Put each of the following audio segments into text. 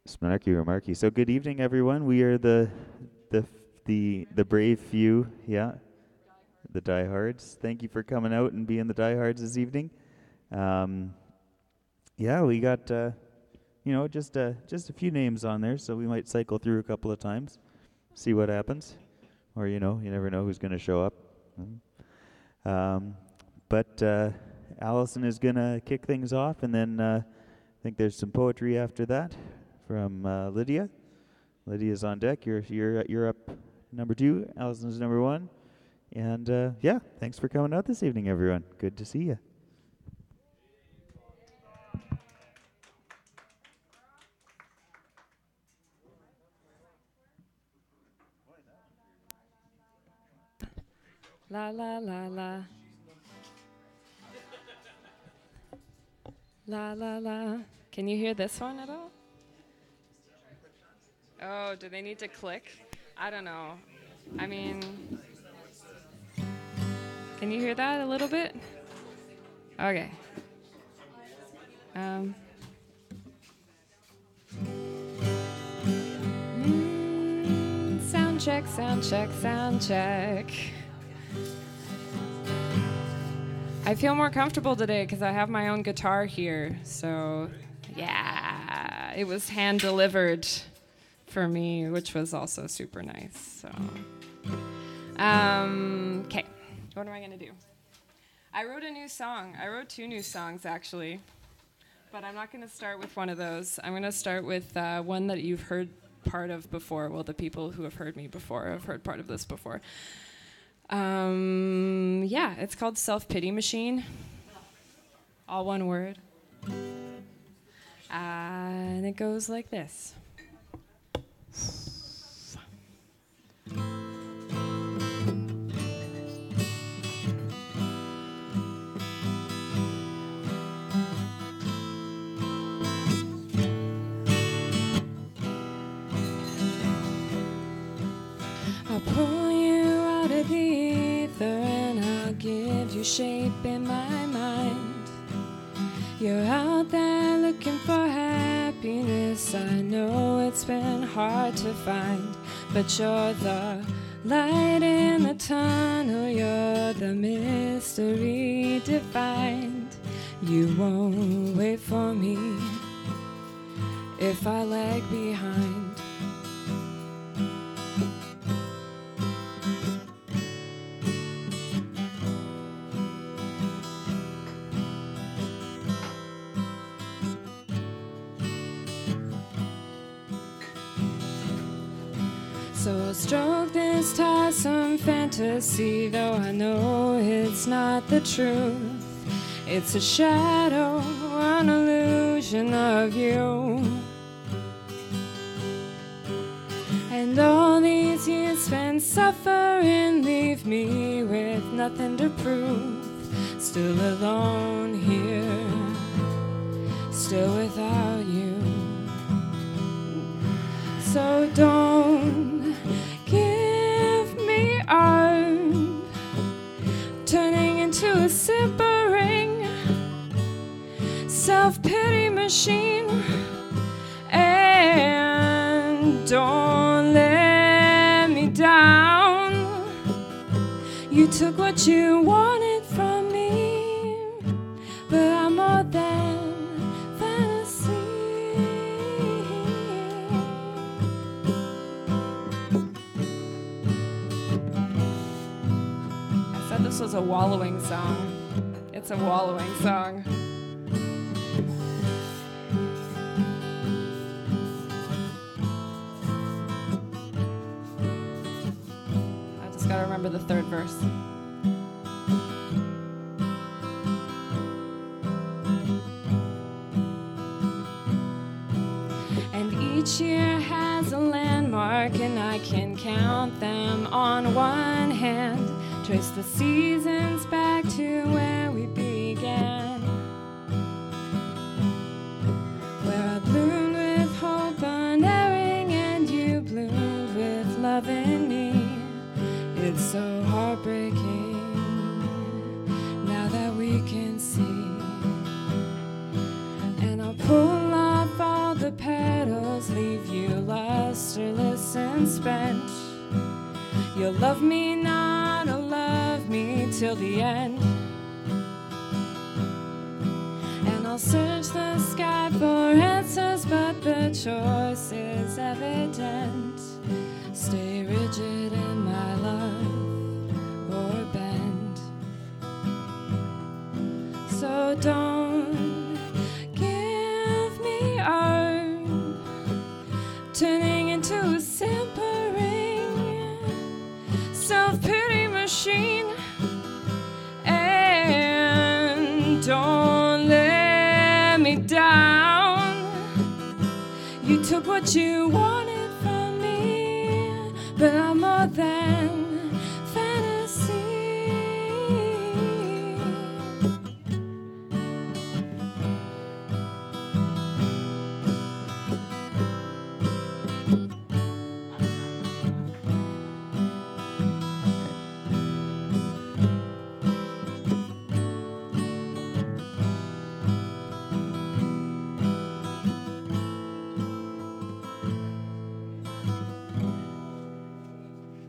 Snarky remarky. So good evening, everyone. We are the the brave few. Yeah, the diehards. Thank you for coming out and being the diehards this evening. Um, yeah, we got just a few names on there, so we might cycle through a couple of times, see what happens, or you never know who's gonna show up. Um, but Allison is gonna kick things off, and then I think there's some poetry after that from Lydia. Lydia's on deck. You're up number two. Allison's number one. And yeah, thanks for coming out this evening, everyone. Good to see you. La la la la. La la la. Can you hear this one at all? Oh, do they need to click? I don't know. I mean, can you hear that a little bit? Okay. Sound check, sound check, sound check. I feel more comfortable today because I have my own guitar here. So, yeah, it was hand delivered for me, which was also super nice. So, okay, what am I gonna do? I wrote a new song. I wrote two new songs actually, but I'm not gonna start with one of those. I'm gonna start with one that you've heard part of before. Well, the people who have heard me before have heard part of this before. Yeah, it's called Self-Pity Machine. All one word. And it goes like this. I'll pull you out of the ether and I'll give you shape in my mind. You're out there looking for happiness. I know it's been hard to find, but you're the light in the tunnel. You're the mystery defined. You won't wait for me if I lag behind. So stroke this tiresome fantasy, though I know it's not the truth. It's a shadow, an illusion of you. And all these years spent suffering leave me with nothing to prove. Still alone here, still without you. So don't give me up, turning into a simpering self-pity machine. And don't let me down. You took what you wanted from me, but I'm more than fantasy. I said this was a wallowing song. It's a wallowing song. I just gotta remember the third verse. And each year has a landmark, and I can count them on one hand. Trace the seasons back to where we began, where I bloomed with hope unerring, and you bloomed with love in me. It's so heartbreaking now that we can see. And I'll pull off all the petals, unspent. You'll love me not, or love me till the end. And I'll search the sky for answers, but the choice is evident. Stay rigid in my love or bend. So don't give me up, turning into a simpering self-pity machine. And don't let me down. You took what you wanted from me, but I'm more than fantasy.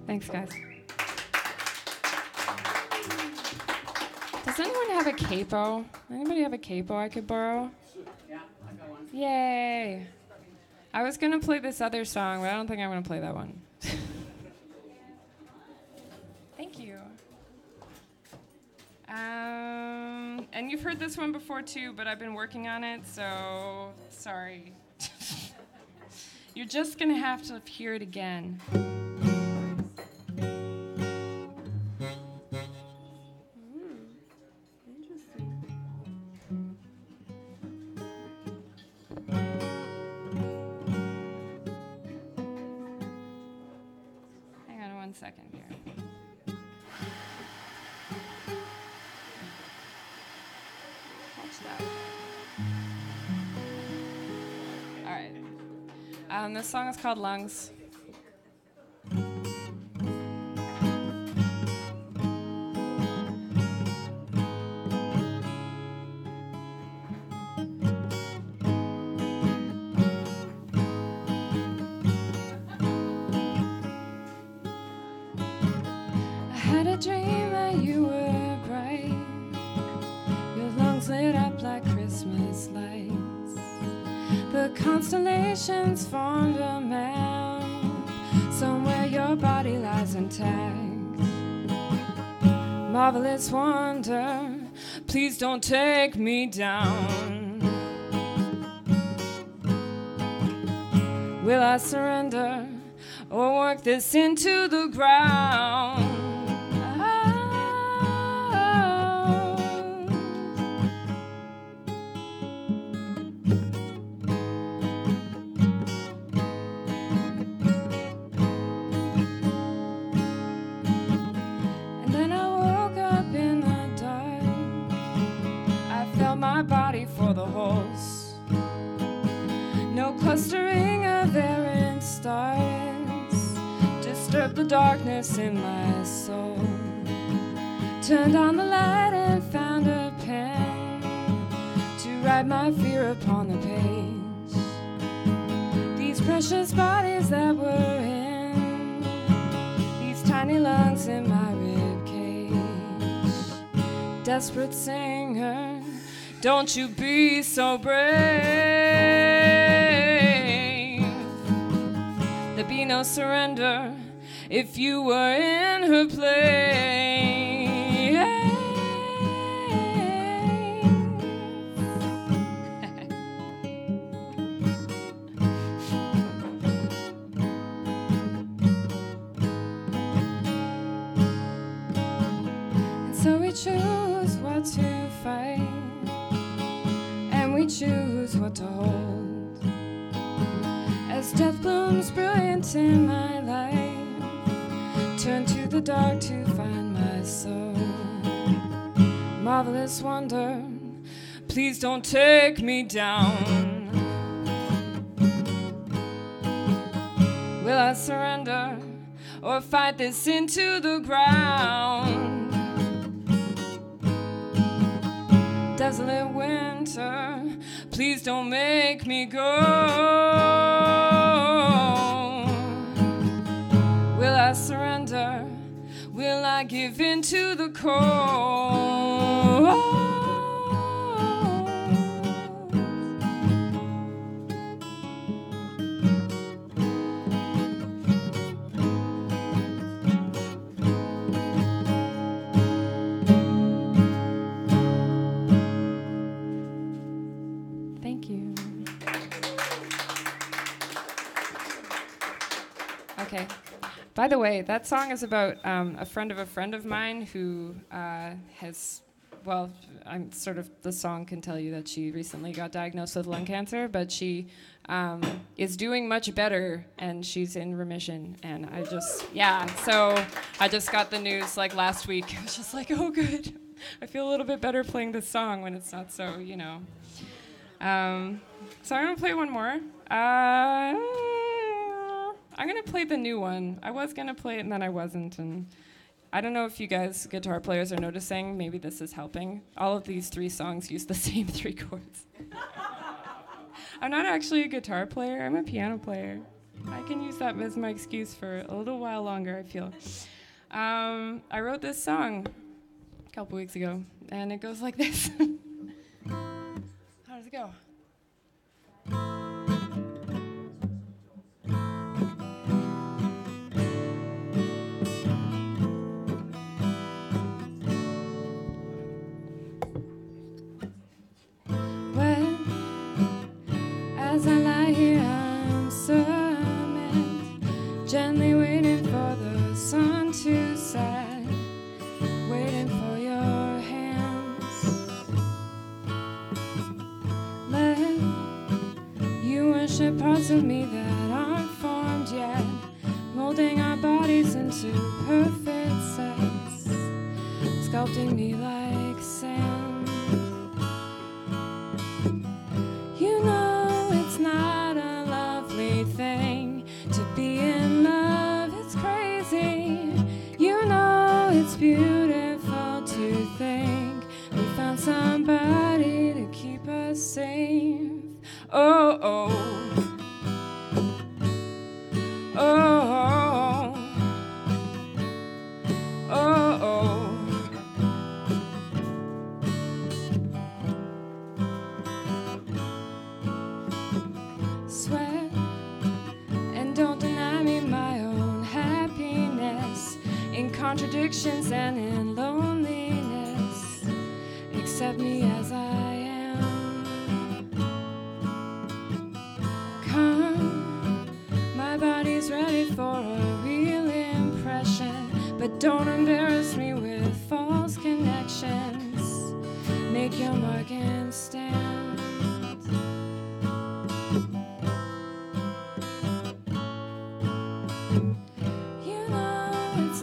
Thanks, guys. Does anyone have a capo? Anybody have a capo I could borrow? Yeah, I got one. Yay! I was gonna play this other song, but I don't think I'm gonna play that one. Thank you. And you've heard this one before too, but I've been working on it, so sorry. You're just gonna have to hear it again. Second here. Watch that. All right. This song is called Lungs. I had a dream that you were bright, your lungs lit up like Christmas lights. The constellations formed a map, somewhere your body lies intact. Marvelous wonder, please don't take me down. Will I surrender or work this into the ground? My body for the horse. No clustering of errant stars disturbed the darkness in my soul. Turned on the light and found a pen to write my fear upon the page. These precious bodies that were in these tiny lungs in my rib cage. Desperate singer, don't you be so brave. There'd be no surrender if you were in her place. And so we choose what to fight, we choose what to hold. As death blooms brilliant in my life, turn to the dark to find my soul. Marvelous wonder, please don't take me down. Will I surrender or fight this into the ground? Desolate winter, please don't make me go. I surrender? Will I give in to the cold? Thank you. Okay. By the way, that song is about a friend of mine who has, well, I'm sort of, the song can tell you that she recently got diagnosed with lung cancer, but she is doing much better, and she's in remission. And I just, so I just got the news like last week. I was just like, oh, good. I feel a little bit better playing this song when it's not so, you know. So I'm going to play one more. I'm going to play the new one. I was going to play it, and then I wasn't. And I don't know if you guys, guitar players, are noticing. Maybe this is helping. All of these 3 songs use the same 3 chords. I'm not actually a guitar player. I'm a piano player. I can use that as my excuse for a little while longer, I feel. I wrote this song a couple weeks ago, and it goes like this. How does it go? As I lie here on cement, gently waiting for the sun to set, waiting for your hands. Let you worship parts of me that aren't formed yet, molding our bodies into perfect sets, sculpting me like sand. You know it's not a lovely thing to be in love, it's crazy. You know it's beautiful to think we found somebody to keep us safe. Oh, oh, oh, oh, oh. Sweat and don't deny me my own happiness, in contradictions and in loneliness. Accept me as I am. Come, my body's ready for a real impression, but don't embarrass me with false connections. Make your mark and stand.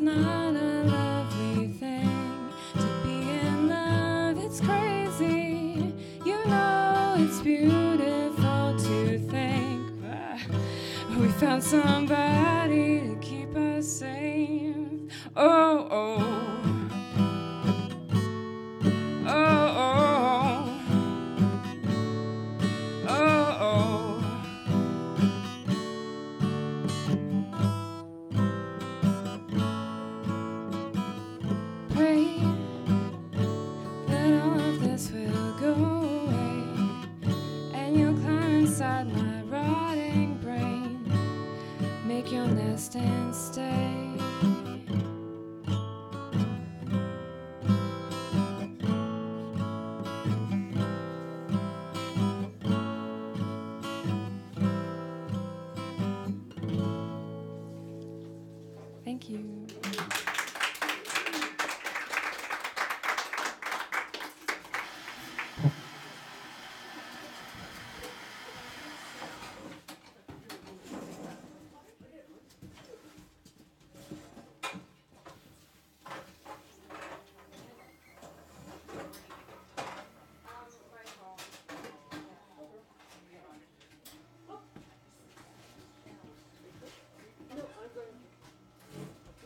Not a lovely thing to be in love, it's crazy. You know it's beautiful to think we found somebody to keep us safe. Oh, oh, oh, oh, oh, oh. Pray that all of this will go away, and you'll climb inside my rotting brain, make your nest and stay. Thank you.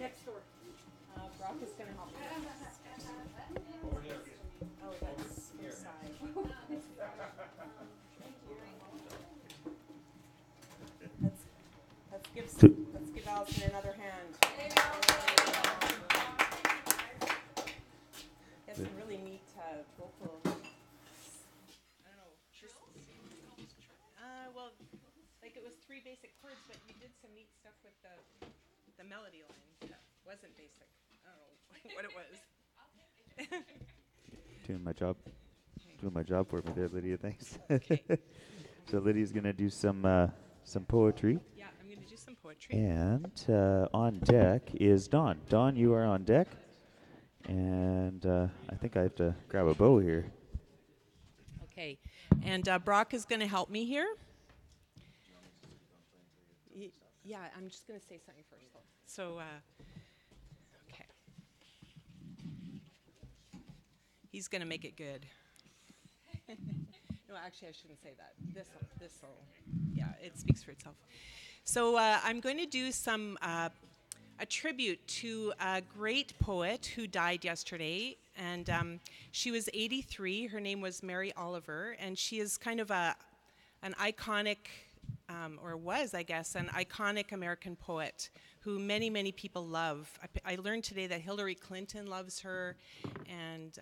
Next door. Brock is going to help me. Oh, that's inside. Let's give Allison another hand. Has some really neat vocal. I don't know. Well, like it was 3 basic chords, but you did some neat stuff with the melody line that wasn't basic. I don't know what it was. Doing my job. Doing my job for me there, Lydia. Thanks. Okay. So Lydia's gonna do some poetry, Yeah, I'm going to do some poetry. and on deck is Dawn. Dawn, you are on deck, and I think I have to grab a bow here. Okay, and Brock is going to help me here. Yeah, I'm just going to say something first, though. So, okay. He's going to make it good. No, actually, I shouldn't say that. This'll, yeah, it speaks for itself. So I'm going to do a tribute to a great poet who died yesterday, and she was 83. Her name was Mary Oliver, and she is kind of an iconic, or was, I guess, an iconic American poet who many, many people love. I learned today that Hillary Clinton loves her, and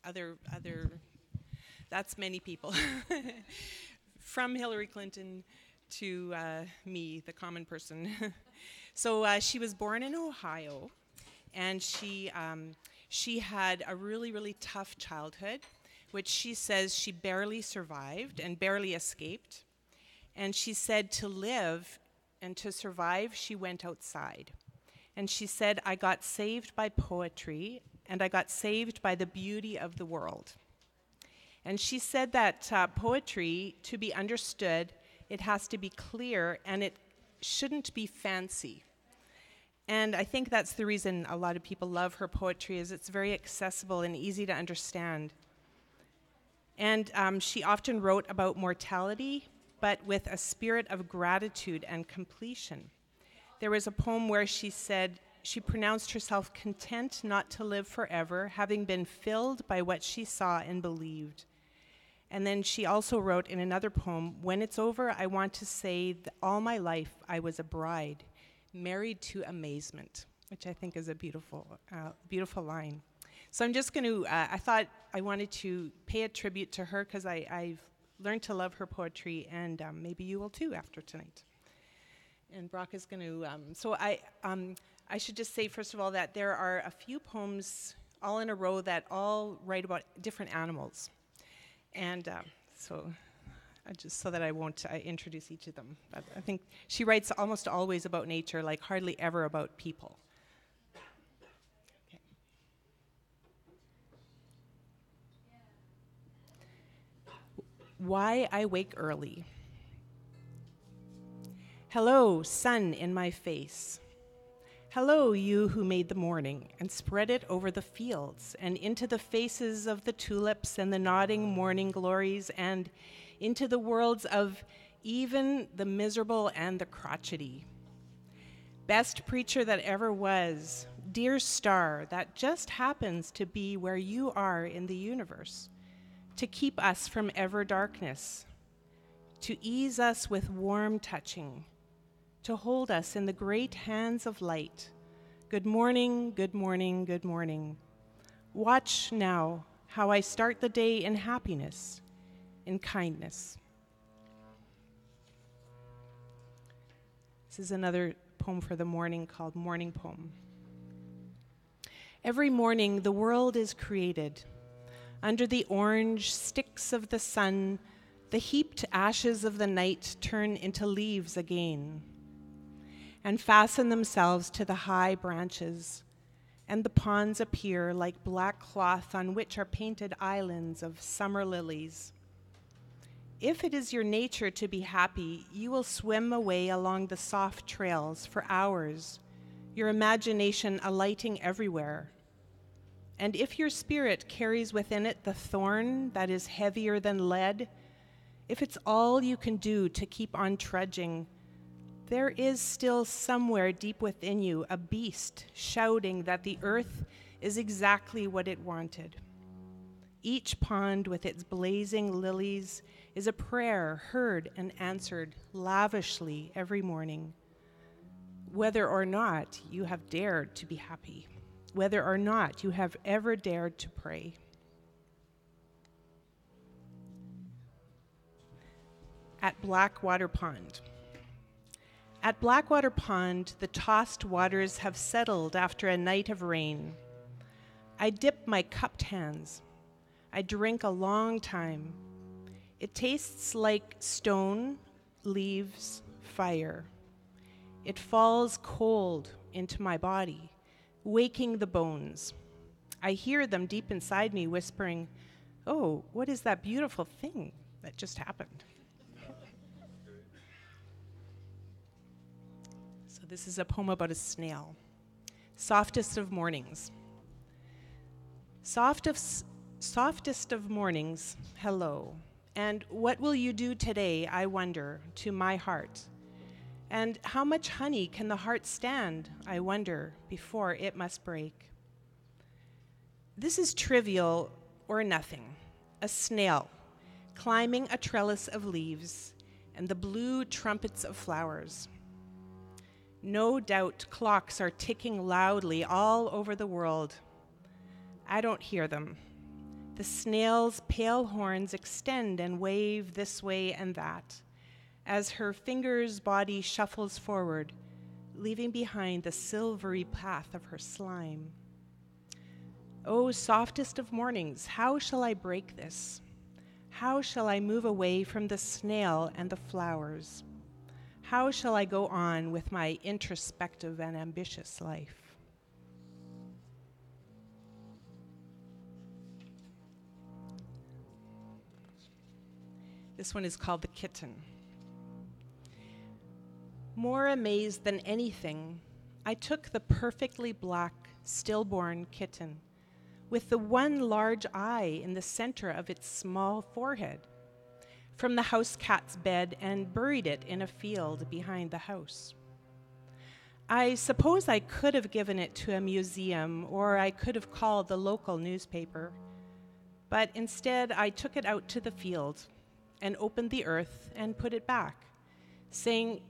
other that's many people. From Hillary Clinton to me, the common person. So she was born in Ohio, and she had a really, really tough childhood, which she says she barely survived and barely escaped. And she said to live and to survive, she went outside. And she said, I got saved by poetry, and I got saved by the beauty of the world. And she said that poetry, to be understood, it has to be clear, and it shouldn't be fancy. And I think that's the reason a lot of people love her poetry, is it's very accessible and easy to understand. And she often wrote about mortality, but with a spirit of gratitude and completion. There was a poem where she said she pronounced herself content not to live forever, having been filled by what she saw and believed. And then she also wrote in another poem, when it's over, I want to say that all my life I was a bride, married to amazement, which I think is a beautiful, beautiful line. So I'm just going to, I thought I wanted to pay a tribute to her because I've learned to love her poetry, and maybe you will too after tonight. And Brock is going to, I should just say, first of all, that there are a few poems all in a row that all write about different animals. And so that I won't introduce each of them. But I think she writes almost always about nature, like hardly ever about people. Okay. Why I wake early. Hello, sun in my face. Hello, you who made the morning and spread it over the fields and into the faces of the tulips and the nodding morning glories and into the worlds of even the miserable and the crotchety. Best preacher that ever was, dear star that just happens to be where you are in the universe, to keep us from ever darkness, to ease us with warm touching, to hold us in the great hands of light. Good morning, good morning, good morning. Watch now how I start the day in happiness, in kindness. This is another poem for the morning called Morning Poem. Every morning the world is created. Under the orange sticks of the sun, the heaped ashes of the night turn into leaves again and fasten themselves to the high branches, and the ponds appear like black cloth on which are painted islands of summer lilies. If it is your nature to be happy, you will swim away along the soft trails for hours, your imagination alighting everywhere. And if your spirit carries within it the thorn that is heavier than lead, if it's all you can do to keep on trudging, there is still somewhere deep within you a beast shouting that the earth is exactly what it wanted. Each pond with its blazing lilies is a prayer heard and answered lavishly every morning. whether or not you have dared to be happy, whether or not you have ever dared to pray. At Blackwater Pond. At Blackwater Pond, the tossed waters have settled after a night of rain. I dip my cupped hands. I drink a long time. It tastes like stone, leaves, fire. It falls cold into my body, waking the bones. I hear them deep inside me whispering, "Oh, what is that beautiful thing that just happened?" So this is a poem about a snail. Softest of mornings. Softest of mornings, hello. And what will you do today, I wonder, to my heart? And how much honey can the heart stand, I wonder, before it must break? This is trivial or nothing. A snail climbing a trellis of leaves and the blue trumpets of flowers. No doubt clocks are ticking loudly all over the world. I don't hear them. The snail's pale horns extend and wave this way and that as her finger's body shuffles forward, leaving behind the silvery path of her slime. Oh, softest of mornings, how shall I break this? How shall I move away from the snail and the flowers? How shall I go on with my introspective and ambitious life? This one is called The Kitten. More amazed than anything, I took the perfectly black, stillborn kitten with the one large eye in the center of its small forehead from the house cat's bed and buried it in a field behind the house. I suppose I could have given it to a museum, or I could have called the local newspaper, but instead I took it out to the field and opened the earth and put it back, saying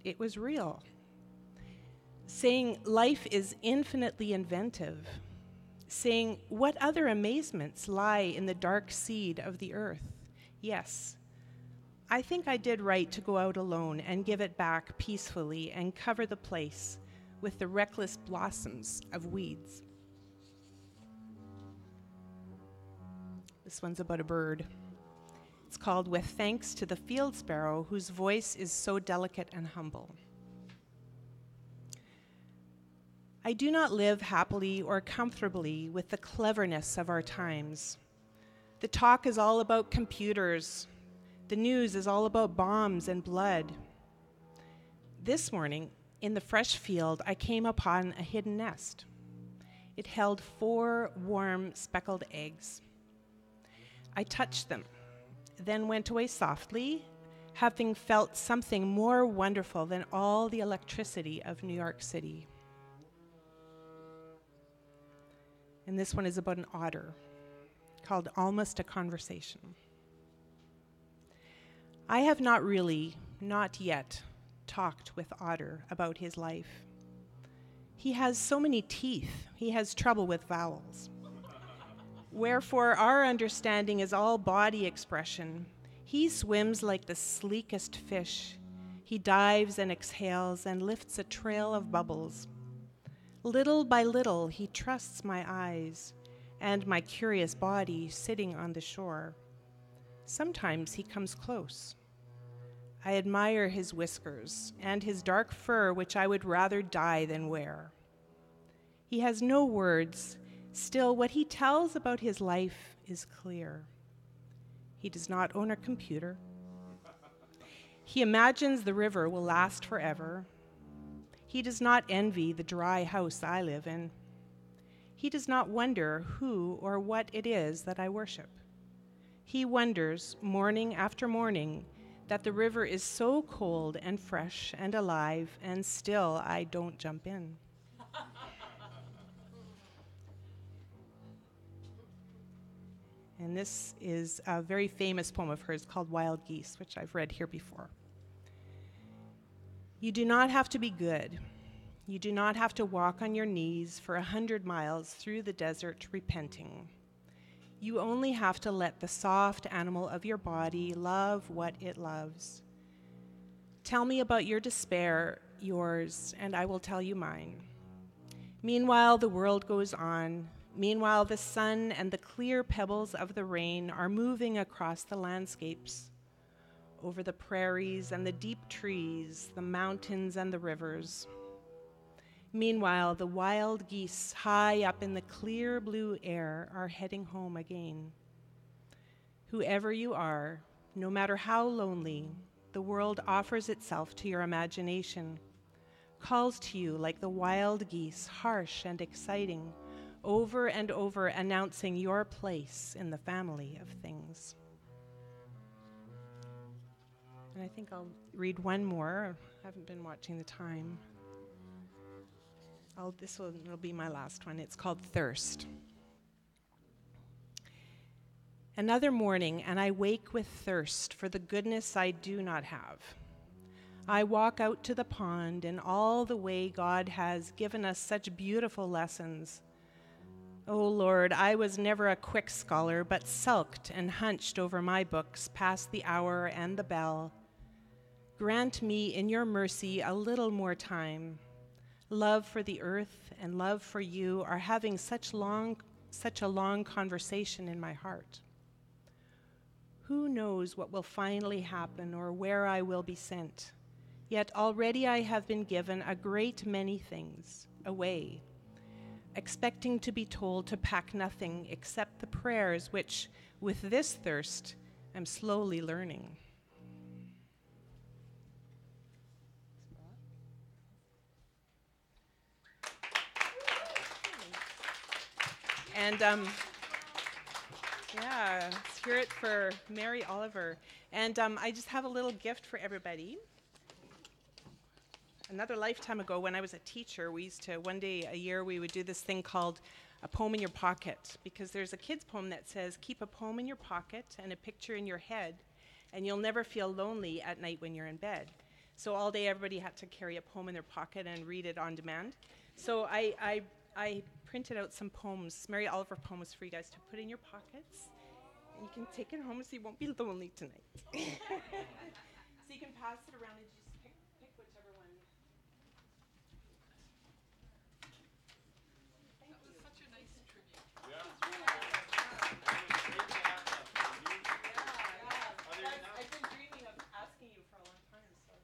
it was real, saying life is infinitely inventive, saying what other amazements lie in the dark seed of the earth. Yes, I think I did right to go out alone and give it back peacefully and cover the place with the reckless blossoms of weeds. This one's about a bird. It's called With Thanks to the Field Sparrow, whose voice is so delicate and humble. I do not live happily or comfortably with the cleverness of our times. The talk is all about computers. The news is all about bombs and blood. This morning, in the fresh field, I came upon a hidden nest. It held 4 warm, speckled eggs. I touched them, then went away softly, having felt something more wonderful than all the electricity of New York City. And this one is about an otter, called Almost a Conversation. I have not yet, talked with Otter about his life. He has so many teeth, he has trouble with vowels. Wherefore our understanding is all body expression. He swims like the sleekest fish. He dives and exhales and lifts a trail of bubbles. Little by little, he trusts my eyes and my curious body sitting on the shore. Sometimes he comes close. I admire his whiskers and his dark fur, which I would rather dye than wear. He has no words. Still, what he tells about his life is clear. He does not own a computer. He imagines the river will last forever. He does not envy the dry house I live in. He does not wonder who or what it is that I worship. He wonders, morning after morning, that the river is so cold and fresh and alive, and still I don't jump in. And this is a very famous poem of hers called Wild Geese, which I've read here before. You do not have to be good. You do not have to walk on your knees for 100 miles through the desert repenting. You only have to let the soft animal of your body love what it loves. Tell me about your despair, yours, and I will tell you mine. Meanwhile, the world goes on. Meanwhile, the sun and the clear pebbles of the rain are moving across the landscapes, over the prairies and the deep trees, the mountains and the rivers. Meanwhile, the wild geese high up in the clear blue air are heading home again. Whoever you are, no matter how lonely, the world offers itself to your imagination, calls to you like the wild geese, harsh and exciting, over and over announcing your place in the family of things. And I think I'll read one more. I haven't been watching the time. This will be my last one. It's called Thirst. Another morning, and I wake with thirst for the goodness I do not have. I walk out to the pond, and all the way God has given us such beautiful lessons. Oh Lord, I was never a quick scholar, but sulked and hunched over my books past the hour and the bell. Grant me in your mercy a little more time. Love for the earth and love for you are having such a long conversation in my heart. Who knows what will finally happen or where I will be sent? Yet already I have been given a great many things away, expecting to be told to pack nothing except the prayers which, with this thirst, I'm slowly learning. And let's hear it for Mary Oliver. And I just have a little gift for everybody. Another lifetime ago, when I was a teacher, we used to, one day a year, we would do this thing called a poem in your pocket, because there's a kid's poem that says, keep a poem in your pocket and a picture in your head, and you'll never feel lonely at night when you're in bed. So all day, everybody had to carry a poem in their pocket and read it on demand. So I printed out some poems, Mary Oliver poems for you guys to put in your pockets. And you can take it home so you won't be lonely tonight. So you can pass it around and just pick whichever one. Thank you. Such a nice tribute. Yeah. I've been dreaming of asking you for a long time. So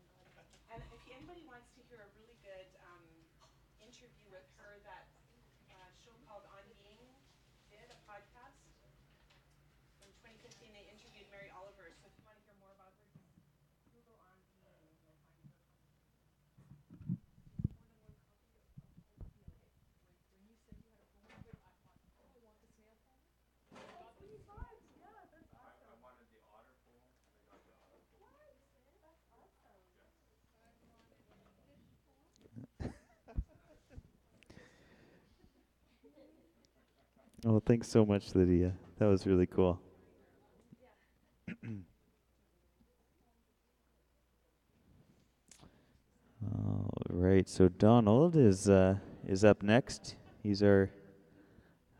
and if anybody wants to hear a really good interview with her, that show called On Being did a podcast. In 2015, they interviewed Mary Oliver. So if you want to hear more about her, just Google On Being and you'll find her. When you said you had a phone number, I thought, oh, I want the snail phone. Oh, please, yeah, that's awesome. I wanted the otter phone, and I got the otter phone. What? That's awesome. Well, thanks so much, Lydia. That was really cool. All right, so Donald is up next. He's our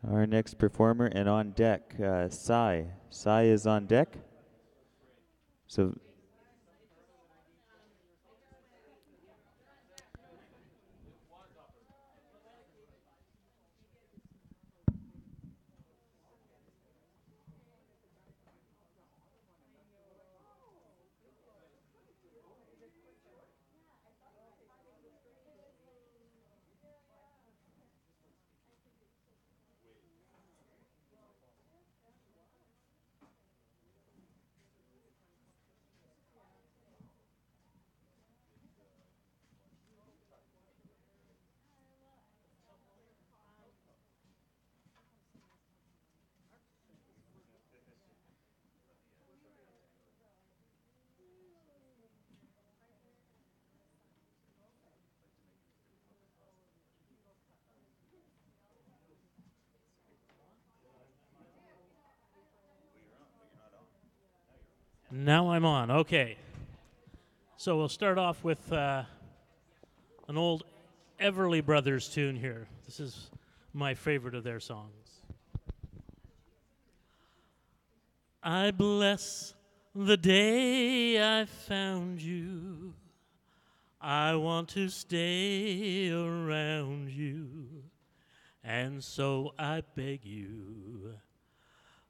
next performer, and on deck, Sai. Sai is on deck. So. Now I'm on. Okay. So we'll start off with an old Everly Brothers tune here. This is my favorite of their songs. I bless the day I found you. I want to stay around you. And so I beg you,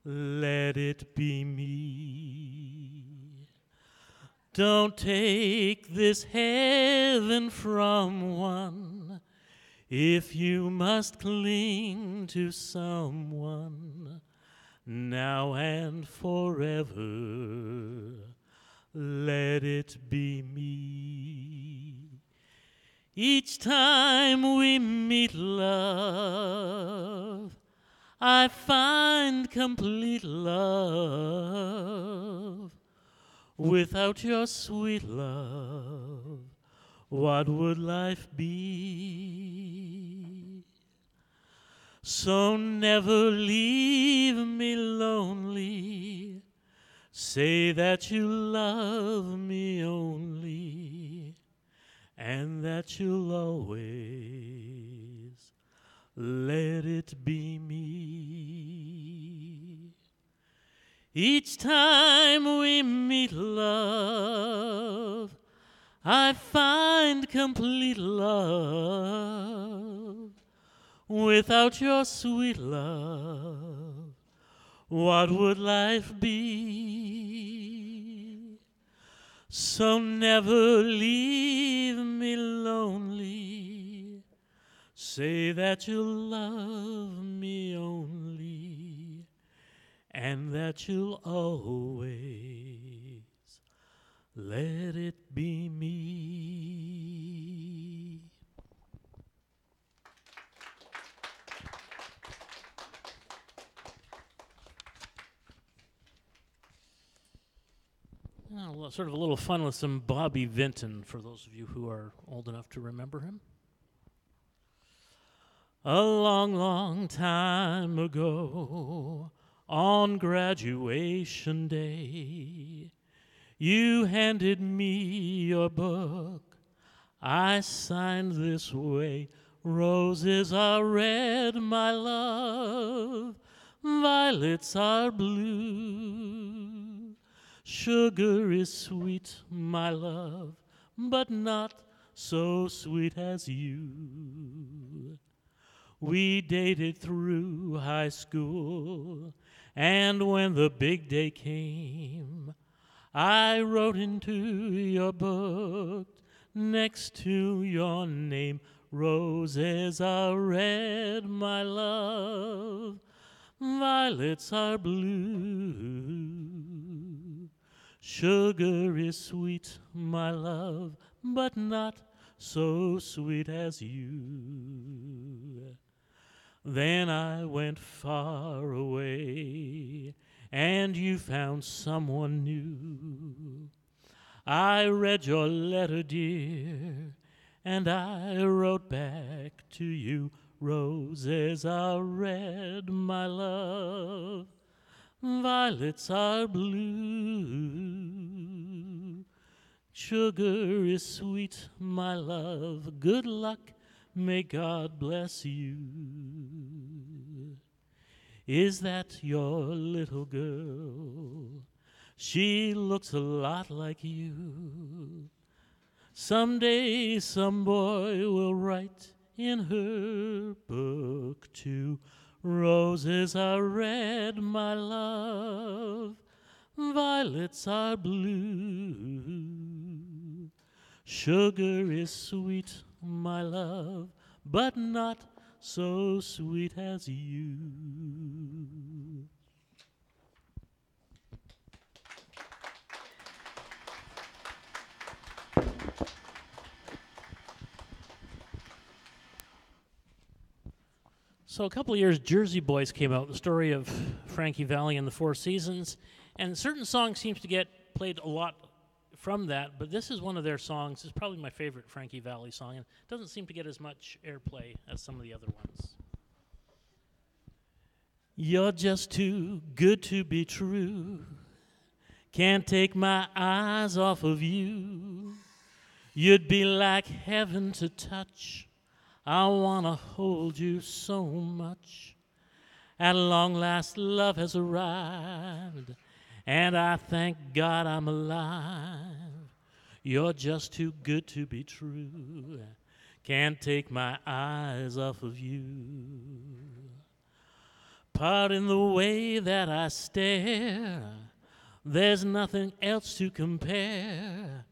let it be me. Don't take this heaven from one if you must cling to someone now and forever. Let it be me. Each time we meet, love, I find complete love. Without your sweet love, what would life be? So never leave me lonely. Say that you love me only, and that you'll always let it be me. Each time we meet, love, I find complete love. Without your sweet love, what would life be? So never leave me lonely. Say that you'll love me only, and that you'll always let it be me. Now, sort of a little fun with some Bobby Vinton for those of you who are old enough to remember him. A long, long time ago, on graduation day, you handed me your book. I signed this way. Roses are red, my love. Violets are blue. Sugar is sweet, my love, but not so sweet as you. We dated through high school, and when the big day came, I wrote into your book next to your name. Roses are red, my love. Violets are blue. Sugar is sweet, my love, but not so sweet as you. Then I went far away, and you found someone new. I read your letter, dear, and I wrote back to you. Roses are red, my love. Violets are blue. Sugar is sweet, my love. Good luck, may God bless you. Is that your little girl? She looks a lot like you. Someday some boy will write in her book too. Roses are red, my love. Violets are blue. Sugar is sweet, my love, but not so sweet as you. So a couple of years, Jersey Boys came out, the story of Frankie Valli and the Four Seasons, and certain songs seems to get played a lot from that, but this is one of their songs. It's probably my favorite Frankie Valli song, and doesn't seem to get as much airplay as some of the other ones. You're just too good to be true. Can't take my eyes off of you. You'd be like heaven to touch. I want to hold you so much. At long last, love has arrived, and I thank God I'm alive. You're just too good to be true. Can't take my eyes off of you. Pardon the way that I stare, there's nothing else to compare.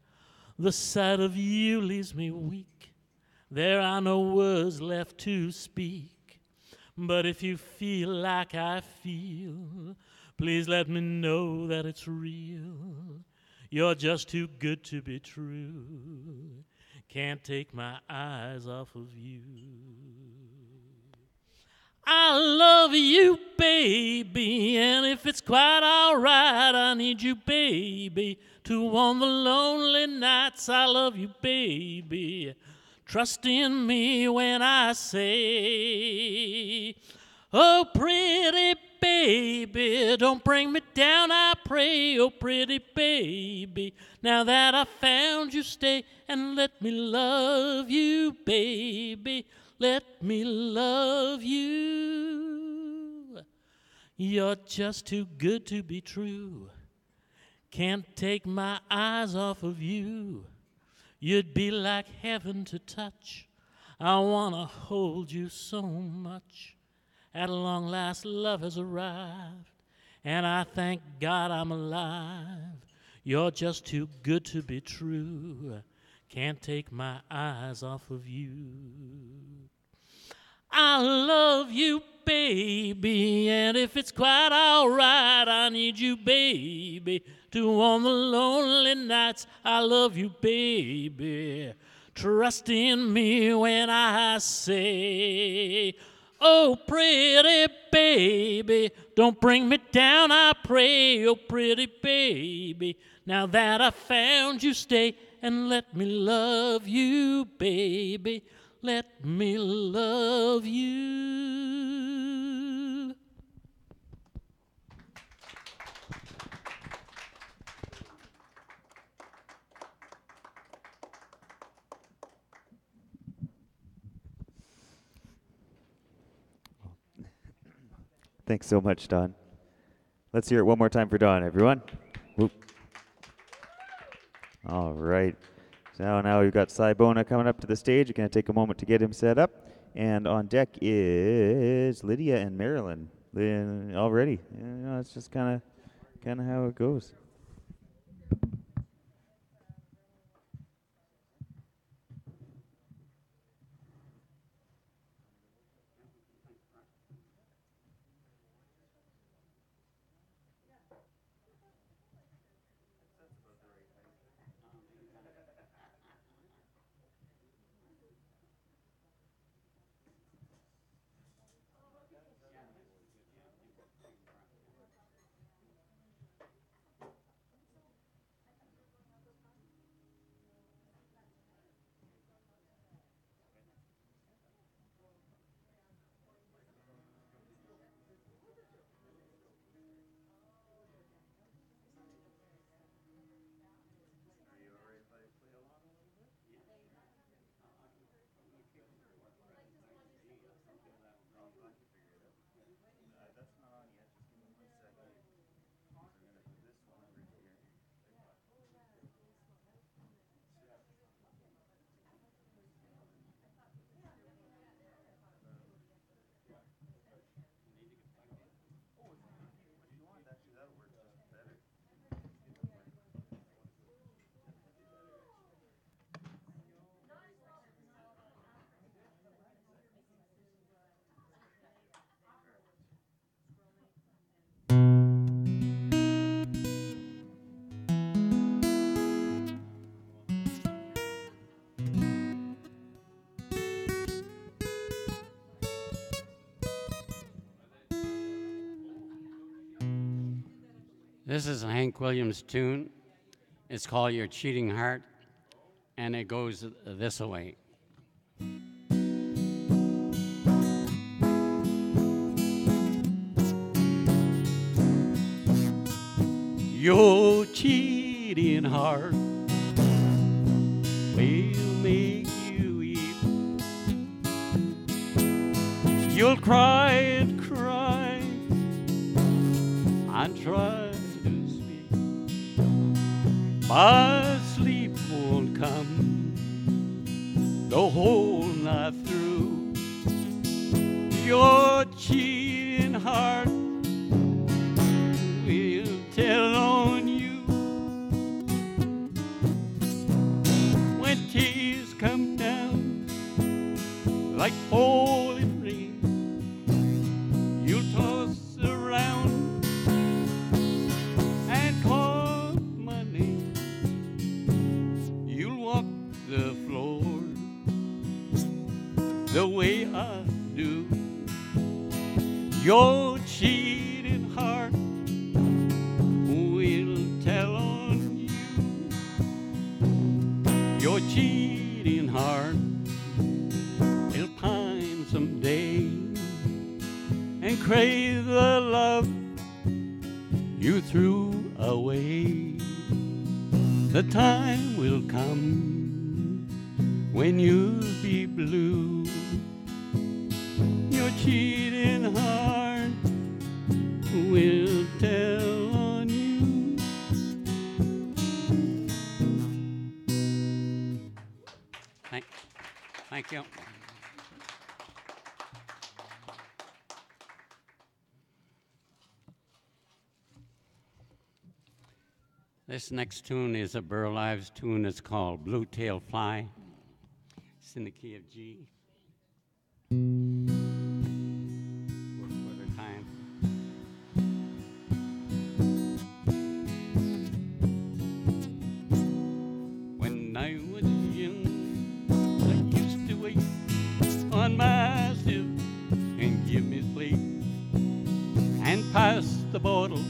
The sight of you leaves me weak. There are no words left to speak. But if you feel like I feel, please let me know that it's real. You're just too good to be true. Can't take my eyes off of you. I love you, baby, and if it's quite all right, I need you, baby, to warm the lonely nights. I love you, baby. Trust in me when I say, oh, pretty baby, don't bring me down, I pray. Oh, pretty baby, now that I found you, stay and let me love you, baby. Let me love you. You're just too good to be true. Can't take my eyes off of you. You'd be like heaven to touch. I want to hold you so much. At long last, love has arrived, and I thank God I'm alive. You're just too good to be true. Can't take my eyes off of you. I love you, baby, and if it's quite all right, I need you, baby, to warm the lonely nights. I love you, baby. Trust in me when I say, oh, pretty baby, don't bring me down, I pray. Oh, pretty baby, now that I found you, stay and let me love you, baby. Let me love you. Thanks so much, Don. Let's hear it one more time for Don, everyone. Whoop. All right. So now we've got Sibona coming up to the stage. We're going to take a moment to get him set up. And on deck is Lydia and Marilyn. Already. It's just kind of how it goes. This is a Hank Williams tune. It's called Your Cheating Heart, and it goes this way. Your cheating heart will make you weep. You'll cry and cry and try to sleep, but sleep won't come the whole night through. Your cheating heart will tell on you when tears come down like falling rain. You'll toss around and call my name. You'll walk the floor the way I do. Your cheating heart will tell on you. Your cheating heart will pine someday and crave the love you threw away. The time will come when you'll be blue. Your cheating heart will tell on you. Thank you. This next tune is a Burl Ives tune. It's called Blue Tail Fly. It's in the key of G. 4/4 time. When I was young, I used to wait on myself and give me sleep and pass the bottle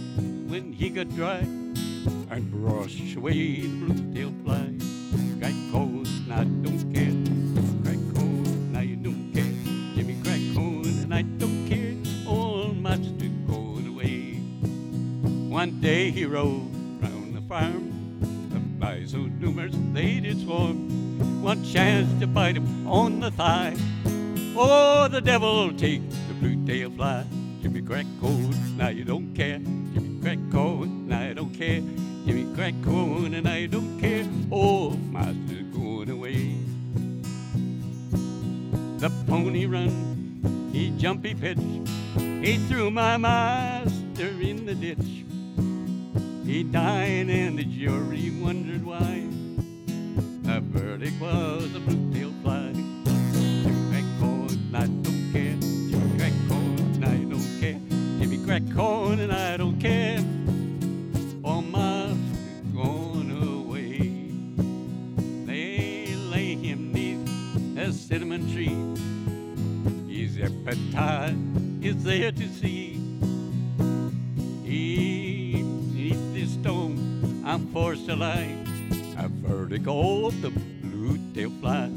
when he got dry and brush away the blue-tailed fly. Crack cold, and I don't care. Crack cold, and I don't care. Jimmy crack cold, and I don't care. Old master going away. One day he rode round the farm. The flies so numerous they did swarm. One chance to bite him on the thigh. Oh, the devil take the blue-tailed fly. Jimmy crack cold, now you don't care. Jimmy crack cold, now I don't care. Jimmy crack cold, and I don't care. Oh, master's going away. The pony run, he jump, he pitch. He threw my master in the ditch. He died, and the jury wondered why. The verdict was a blue-tailed fly. Jimmy crack cold, and I don't care. Jimmy crack cold, and I don't care. Jimmy crack cold, and I don't care. Oh, master's gone away. They lay him neath a cinnamon tree. His appetite is there to see. Beneath this stone, I'm forced to lie. A verdict of the blue-tailed fly.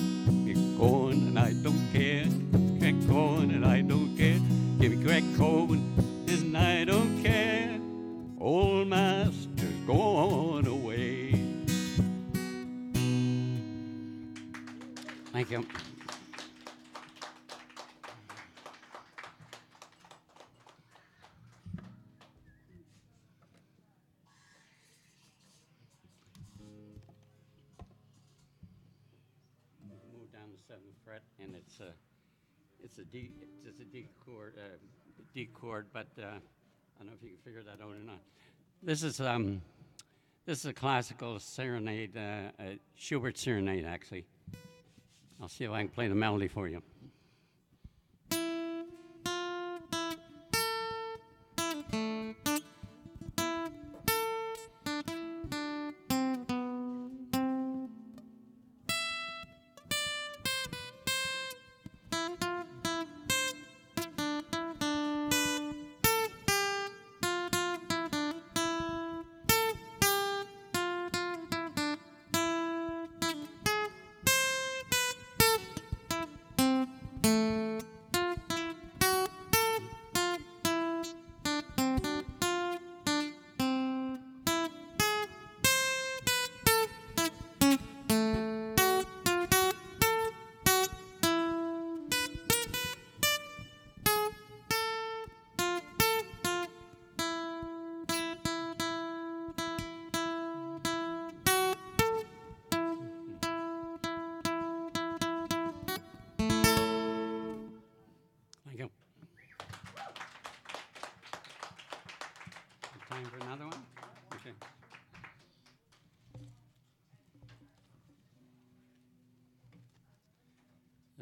It's gone and I don't care. Crack corn and I don't care. Give me crack corn and I don't care. Old master's gone away. Thank you. Move down the 7th fret, and it's a D chord, but I don't know if you can figure that out or not. This is a classical serenade, a Schubert serenade, actually. I'll see if I can play the melody for you.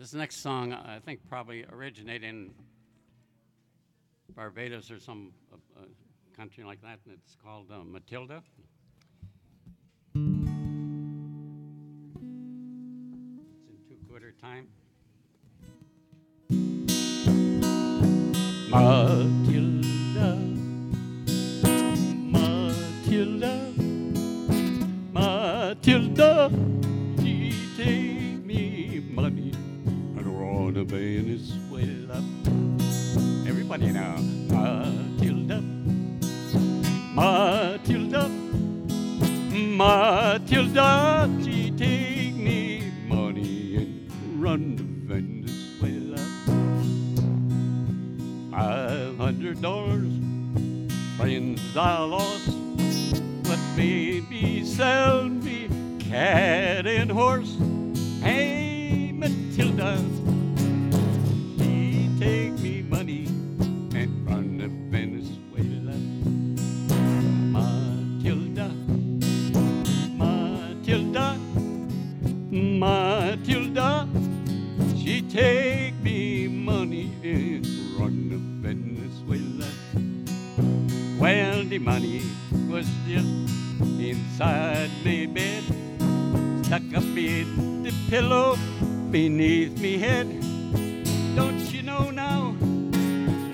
This next song, I think, probably originated in Barbados or some country like that, and it's called Matilda. It's in two-quarter time. Matilda, Matilda, Matilda, she take me money and run to Venezuela. Everybody now, Matilda, Matilda, Matilda, she take me money and run to Venezuela. $500, friends I lost, but baby sell me cat and horse. Hey, Matilda, she take me money and run to Venezuela. Matilda, Matilda, Matilda, she take me money and run to Venezuela. Well, the money was just inside my bed, stuck up in the pillow beneath me head. Don't you know now,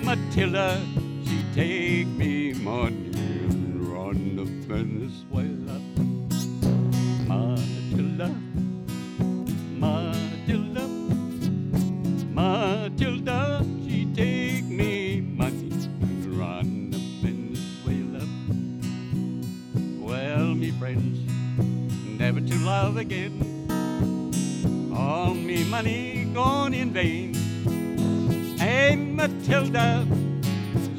Matilda, she take me money and run to Venezuela. Matilda, Matilda, Matilda, she take me money and run to Venezuela. Well, me friends, never to love again. All me money gone in vain. Hey, Matilda,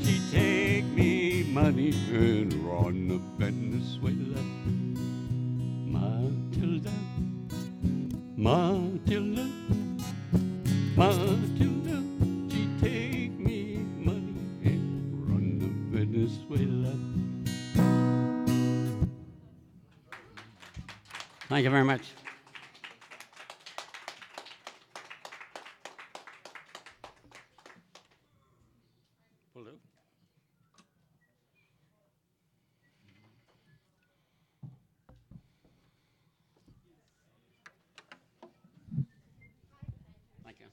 she take me money and run to Venezuela. Matilda, Matilda, Matilda, she take me money and run to Venezuela. Thank you very much. Will do. Thank you.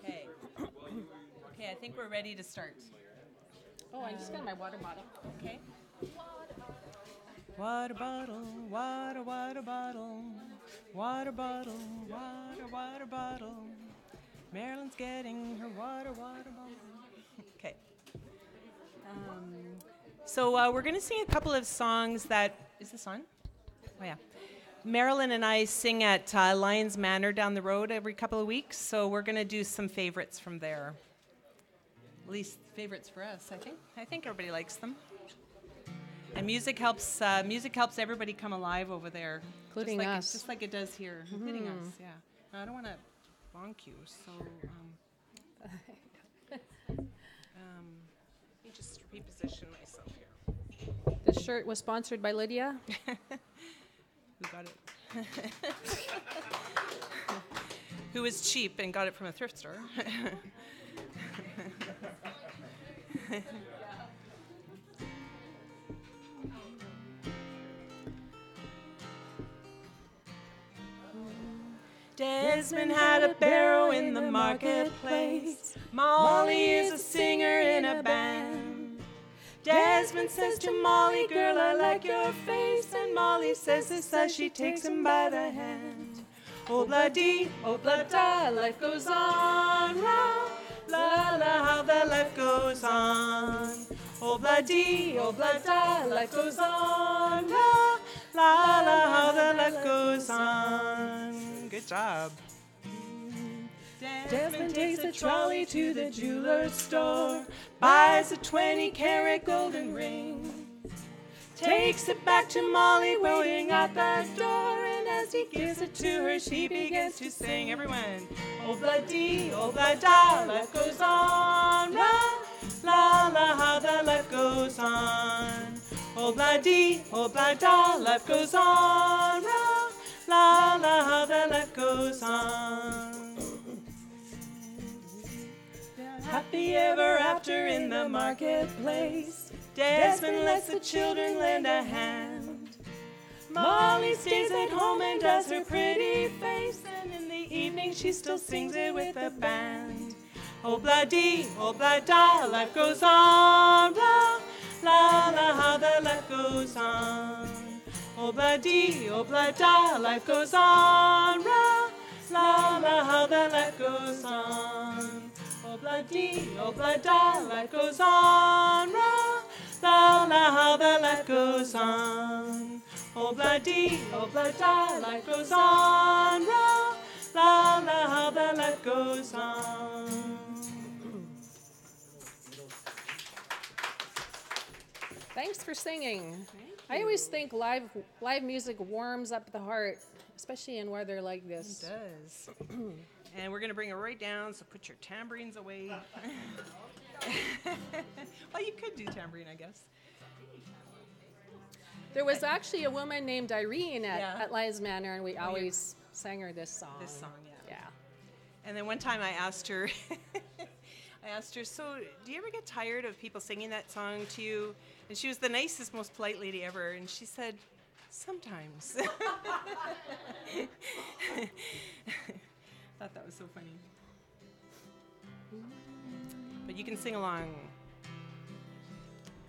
Okay. Okay, I think we're ready to start. Oh, I just got my water bottle. Okay. Water bottle, water, water bottle, water bottle, water, water bottle. Marilyn's getting her water, water bottle. Okay. So we're going to sing a couple of songs that, is this on? Oh yeah. Marilyn and I sing at Lions Manor down the road every couple of weeks, so we're going to do some favorites from there. At least favorites for us, I think. I think everybody likes them. And music helps everybody come alive over there. Including just like us. just like it does here. Including us, yeah. Now, I don't want to bonk you, so... let me just reposition myself here. This shirt was sponsored by Lydia. Who got it? Who was cheap and got it from a thrift store. Desmond had a barrow in the marketplace. Molly is a singer in a band. Desmond says to Molly, girl, I like your face. And Molly says this as she takes him by the hand. Oh, bloody, oh, blood-da, life goes on. La, la, la, how the life goes on. Oh, bloody, oh, blood-da, life goes on. La, la, la, how the life goes on. Good job. Desmond takes a trolley to the jeweler's store, buys a 20-carat golden ring, takes it back to Molly waiting at the door, and as he gives it to her, she begins to sing. Everyone, oh bloody, oh blood-da, life goes on. La, la, la, how the life goes on. Oh bloody, oh blood-da, life goes on. La, la, la, how the life goes on. Happy ever after in the marketplace. Desmond lets the children lend a hand. Molly stays at home and does her pretty face, and in the evening she still sings it with a band. Oh bloody, oh blood-da, life goes on. La, la, la, how the life goes on. Oh bloody, oh blood-da, life goes on. La, la, la, how the life goes on. Oh bloody, oh blood-da, life goes on. La, la, la, how the life goes on. Oh bloody, oh blood-da, life goes on. La, la, la, how the life goes on. Thanks for singing. I always think live music warms up the heart, especially in weather like this. It does. And we're going to bring it right down, so put your tambourines away. Well, you could do tambourine, I guess. There was actually a woman named Irene Yeah. at Lions Manor, and we always sang her this song. This song, yeah. Yeah. And then one time I asked her, so do you ever get tired of people singing that song to you? And she was the nicest, most polite lady ever. And she said, sometimes. Thought that was so funny. But you can sing along.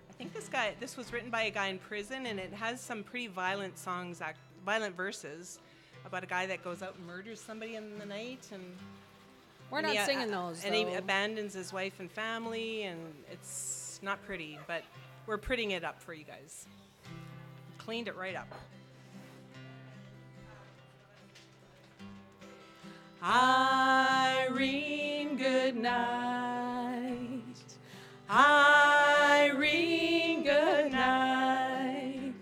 I think this was written by a guy in prison, and it has some pretty violent songs, violent verses about a guy that goes out and murders somebody in the night, and We're not singing those, and he though. abandons his wife and family, and it's not pretty, but we're prettying it up for you guys. Cleaned it right up. Irene, good night. Irene, good night.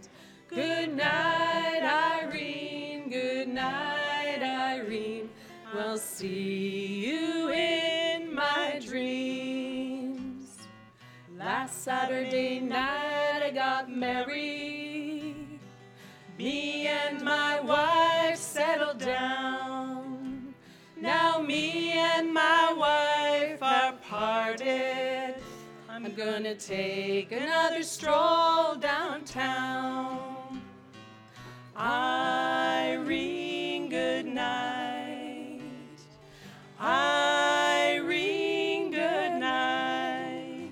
Good night, Irene. Good night, Irene. We'll see you in my dreams. Last Saturday night I got married. Me and my wife settled down. Now me and my wife are parted. I'm gonna take another stroll downtown. Irene, good night. Irene, good night.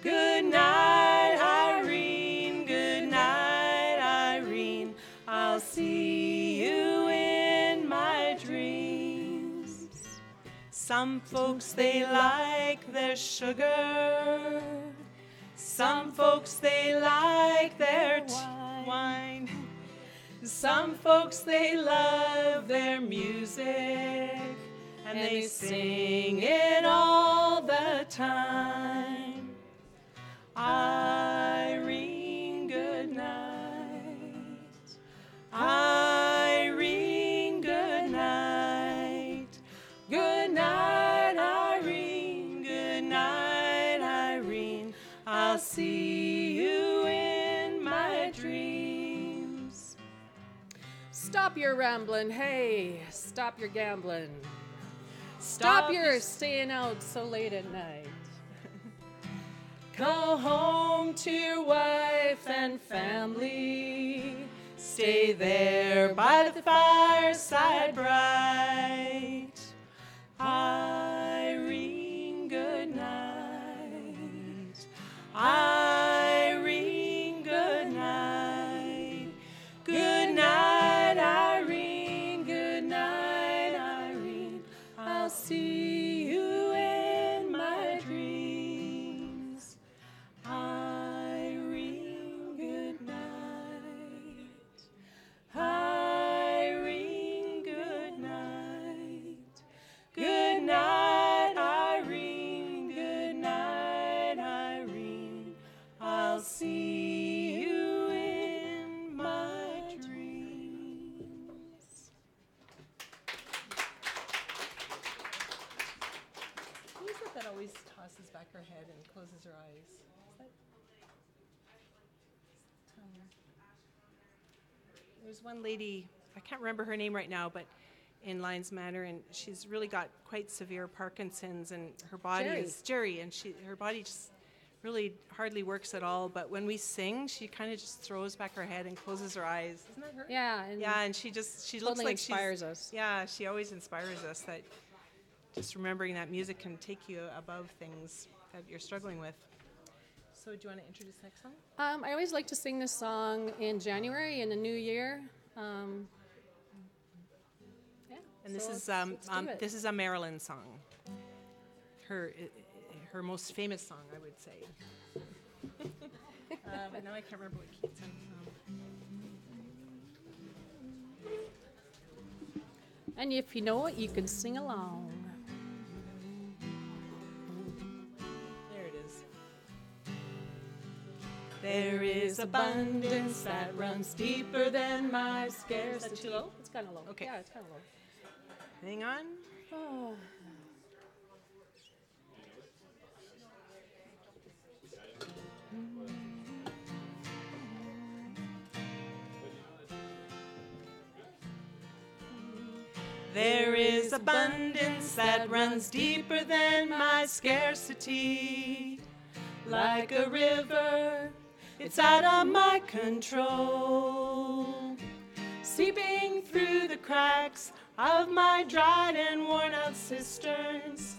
Good night, Irene. Good night, Irene. I'll see you in my dreams. Some folks, they like their sugar. Some folks, they like their wine. Some folks, they love their music, and they sing it all the time. Irene, good night. Irene, good night. Good night, Irene. Good night, Irene. I'll see you in my dreams. Stop your rambling, hey, stop your gambling. Stop your staying out so late at night. Go home to your wife and family. Stay there by the fireside bright. Irene, good night. Irene, good night. Good night, Irene. Good night, Irene. I'll see you in my dreams. Irene, good night. Irene, good night. Good night, Irene. Good night, Irene. I'll see you in my dreams. Who is it that always tosses back her head and closes her eyes? Is that There's one lady, I can't remember her name right now, but in Lions Manor, and she's really got quite severe Parkinson's, and her body is Jerry, and her body just really hardly works at all. But when we sing, she kind of just throws back her head and closes her eyes. Isn't that her? Yeah. Yeah, and she looks Totally like inspires us. Yeah, she always inspires us. That just remembering that music can take you above things that you're struggling with. So, do you want to introduce the next song? I always like to sing this song in January in the new year. And this So is let's do it. this is a Marilyn song. Her most famous song, I would say. But now I can't remember what key it's in. And if you know it, you can sing along. There it is. There is abundance that runs deeper than my scarcity. Is that too low? It's kind of low. Okay. Yeah, it's kind of low. Hang on. Oh. There is abundance that runs deeper than my scarcity. Like a river, it's out of my control. Seeping through the cracks of my dried and worn out cisterns,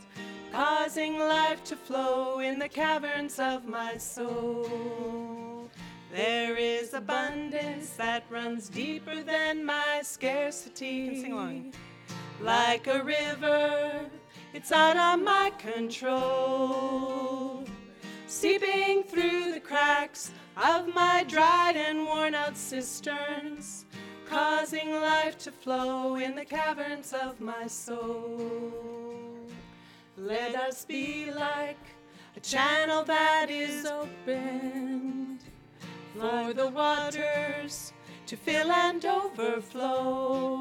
causing life to flow in the caverns of my soul. There is abundance that runs deeper than my scarcity. You can sing along. Like a river, it's out of my control. Seeping through the cracks of my dried and worn out cisterns, causing life to flow in the caverns of my soul. Let us be like a channel that is opened for the waters to fill and overflow,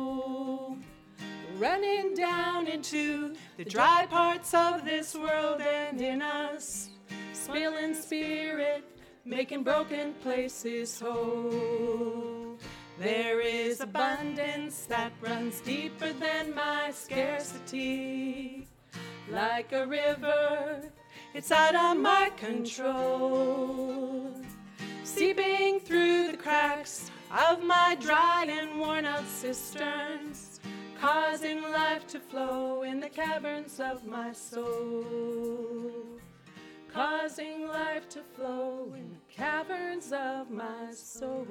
running down into the dry parts of this world and in us, spilling spirit, making broken places whole. There is abundance that runs deeper than my scarcity. Like a river, it's out of my control. Seeping through the cracks of my dried and worn out cisterns, causing life to flow in the caverns of my soul. Causing life to flow in the caverns of my soul.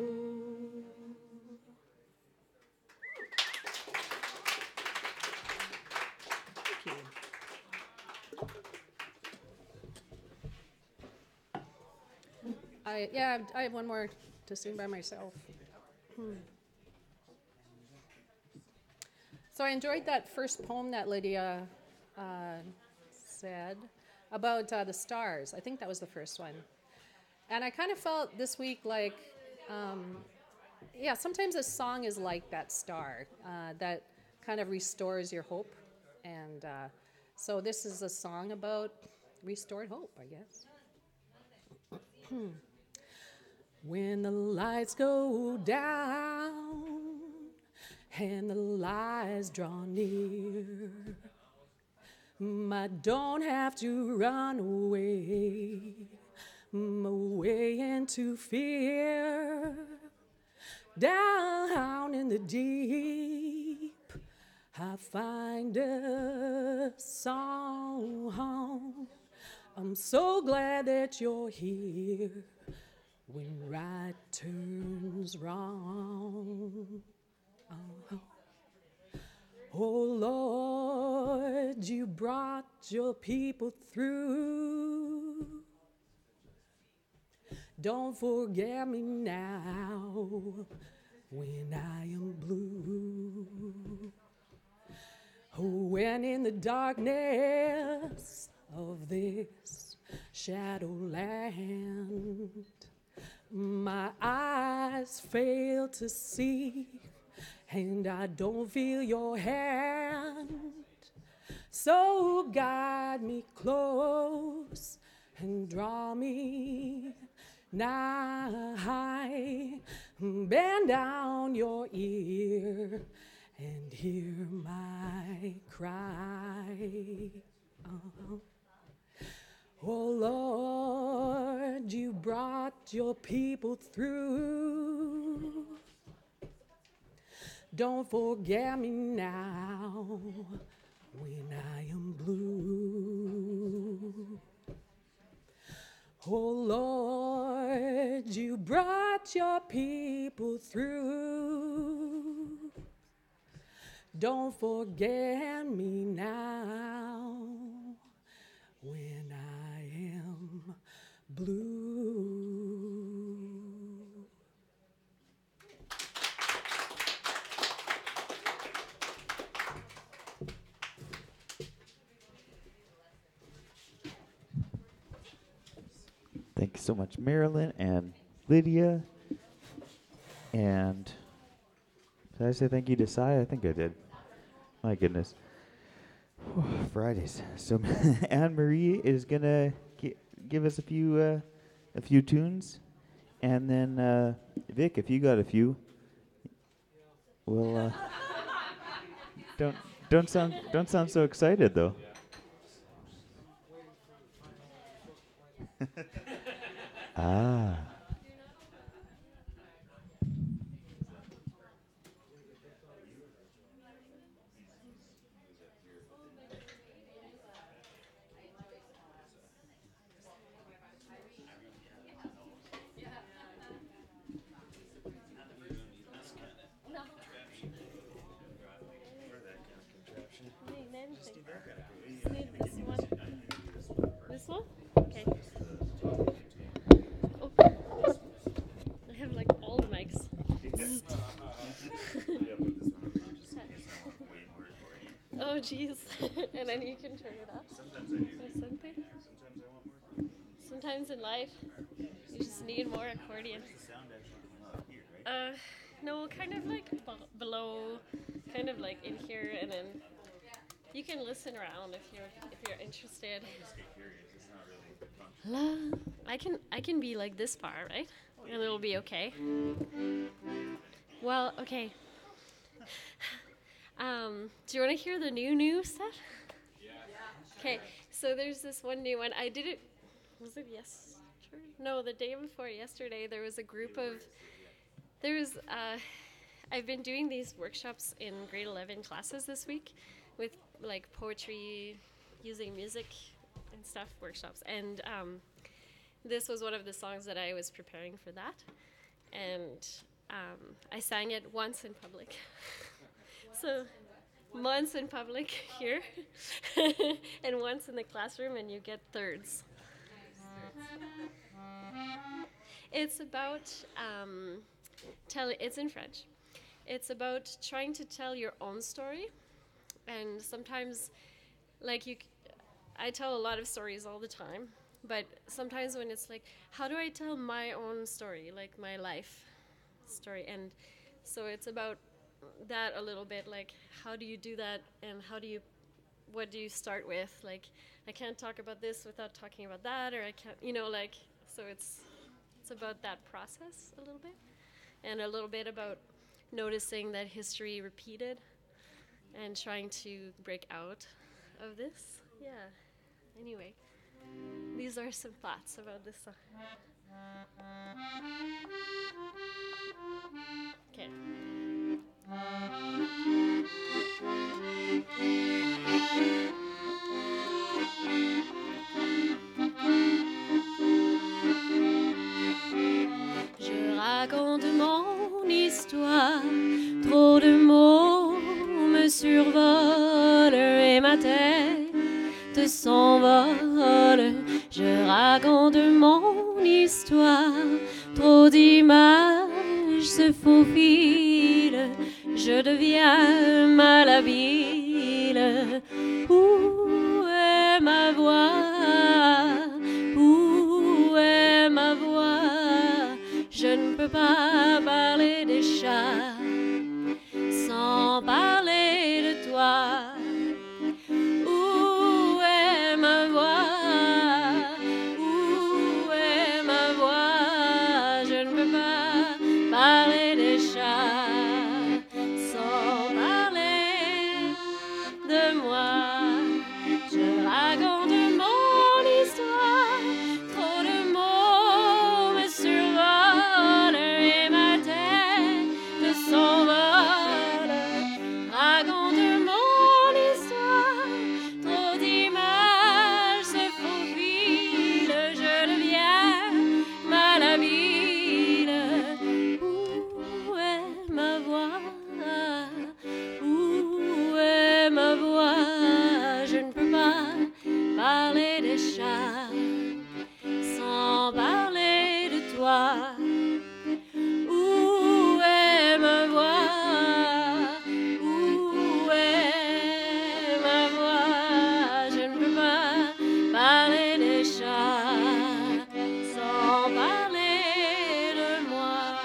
Thank you. I have one more to sing by myself. So I enjoyed that first poem that Lydia said about the stars. I think that was the first one. And I kind of felt this week like, sometimes a song is like that star that kind of restores your hope. And so this is a song about restored hope, I guess. When the lights go down and the lies draw near, I don't have to run away into fear. Down in the deep, I find a song. I'm so glad that you're here when right turns wrong. Oh Lord, you brought your people through. Don't forget me now when I am blue. Oh, when in the darkness of this shadowland, my eyes fail to see, and I don't feel your hand. So guide me close and draw me nigh. Bend down your ear and hear my cry. Oh Lord, you brought your people through. Don't forget me now when I am blue. Oh Lord, you brought your people through. Don't forget me now when I am blue. Thank you so much, Marilyn and Lydia. And did I say thank you to Sai? I think I did. My goodness. Fridays. So Anne Marie is gonna give us a few tunes, and then Vic, if you got a few, we'll don't sound so excited though. Ah. This one? Okay. Oh. I have like all the mics. Oh jeez. And then you can turn it up. Sometimes I do. Or something. Sometimes in life you just need more accordion. No, kind of like below, kind of like in here, and then you can listen around if you're interested. I can be like this far, right? And it'll be okay. Well, okay. Do you want to hear the new stuff? Yeah. Okay, so there's this one new one. I did it. Was it yesterday? No, the day before yesterday. There was a group of. I've been doing these workshops in grade 11 classes this week with like poetry, using music and stuff workshops. And this was one of the songs that I was preparing for that. And I sang it once in public. So once in public here and once in the classroom, and you get thirds. It's about it's in French. It's about trying to tell your own story And sometimes, like I tell a lot of stories all the time, but sometimes when it's like, how do I tell my own story, like my life story? And so it's about that a little bit, like how do you do that, and what do you start with? Like, I can't talk about this without talking about that, or I can't, like, so it's about that process a little bit, and a little bit about noticing that history repeated and trying to break out of this. Yeah. Anyway, these are some thoughts about this song. Okay. Je raconte mon histoire, trop de mots me survolent et ma tête s'envole. Je raconte mon histoire, trop d'images se faufilent, je deviens malhabile. Où est ma voix? Où est ma voix? Je ne peux pas parler des chats sans parler de toi. Où est ma voix? Où est ma voix? Je ne peux pas parler des chats sans parler de moi. Je raconte mon histoire, trop de mots me survolent et ma tête s'envole. Raconte mon histoire, trop d'images se faufilent, je deviens malhabile. Où est ma voix? Où est ma voix? Je ne peux pas parler des chats sans parler de toi. Où est ma voix? Où est ma voix? Je ne peux pas parler des chats sans parler de moi.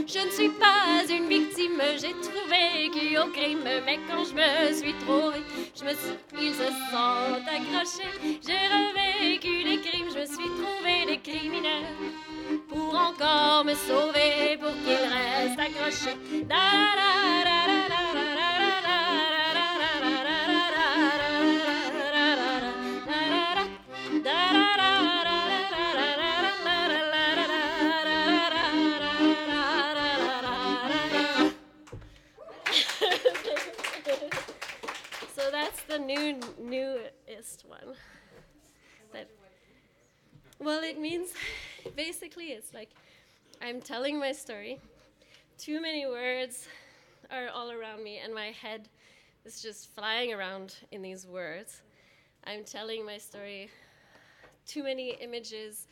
Je ne suis pas une victime, j'ai tout vécu au crime, mais quand je me suis trouvée, ils se sont accrochés. J'ai revécu des crimes, je me suis trouvé des criminels pour encore me sauver, pour qu'ils restent accrochés. So that's the newest one. Well, it means basically it's like I'm telling my story. Too many words are all around me, and my head is just flying around in these words. I'm telling my story. Too many images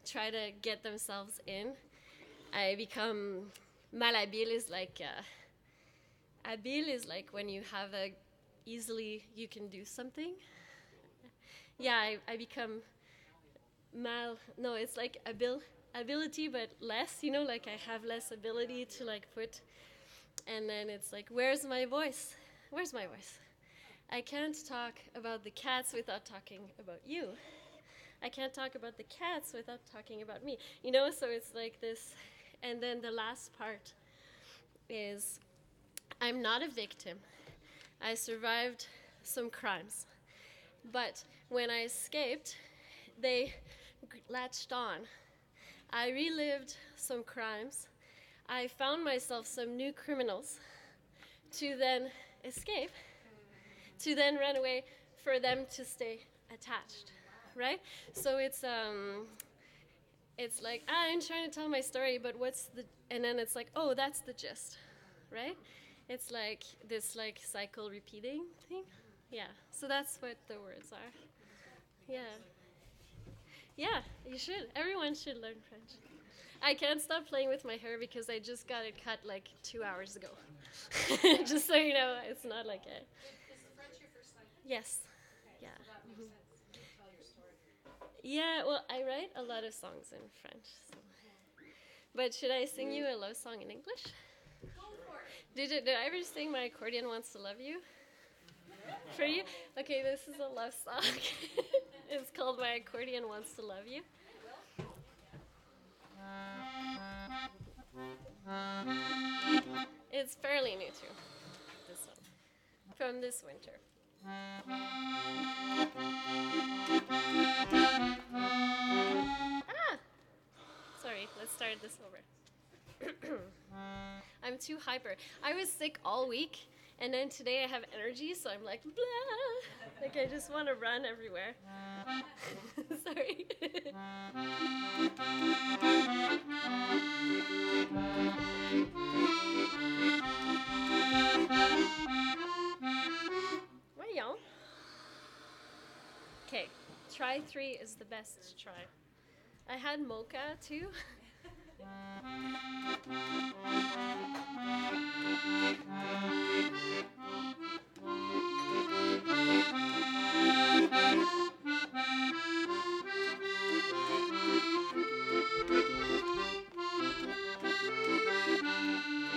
try to get themselves in. I become malhabile is like habile is like when you have easily you can do something. Yeah, I become no, it's like ability but less, like I have less ability to like put, and then it's like, where's my voice? Where's my voice? I can't talk about the cats without talking about you. I can't talk about the cats without talking about me. So it's like this. And then the last part is I'm not a victim. I survived some crimes. But when I escaped, they latched on. I relived some crimes. I found myself some new criminals to then escape, to then run away, for them to stay attached, right? So it's it's like, I'm trying to tell my story, but and then it's like, oh, that's the gist, right? It's like this like cycle repeating thing. Yeah, so that's what the words are. Yeah. Yeah, you should. Everyone should learn French. I can't stop playing with my hair because I just got it cut like 2 hours ago. Just so you know, it's not like a... Is French your first language? Yes. Okay, yeah. So that makes sense. You can tell your story. Yeah, well, I write a lot of songs in French. So. But should I sing you a love song in English? Go for it. Did I ever sing My Accordion Wants to Love You? For you? Okay, this is a love song. It's called My Accordion Wants to Love You. It's fairly new too, this one. From this winter. Ah! Sorry, let's start this over. I'm too hyper. I was sick all week. And then today I have energy, so I'm like, blah. Like I just want to run everywhere. Sorry. Voyons. Okay, try 3 is the best try. I had mocha too.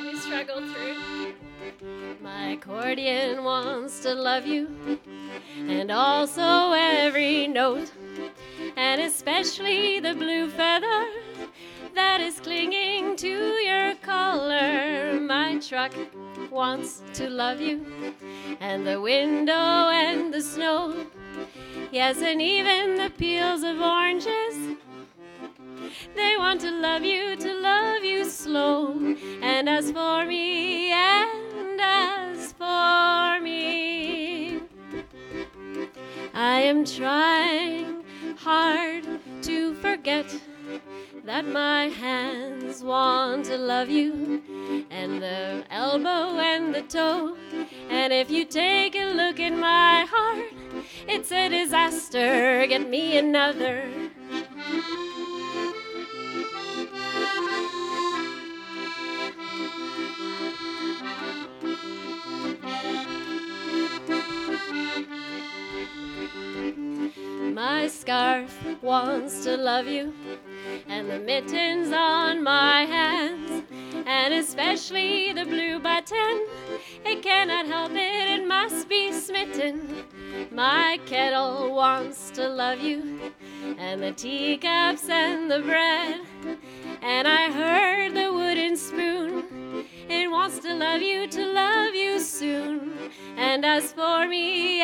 We struggle through. My accordion wants to love you, and also every note, and especially the blue feather that is clinging to your collar. My truck wants to love you, and the window and the snow, yes, and even the peels of oranges. They want to love you slow. And as for me, I am trying hard to forget that my hands want to love you, and the elbow and the toe. And if you take a look at my heart, it's a disaster. Get me another. My scarf wants to love you, and the mittens on my hands, and especially the blue button. It cannot help it, it must be smitten. My kettle wants to love you, and the teacups and the bread. And I heard the wooden spoon, it wants to love you soon. And as for me,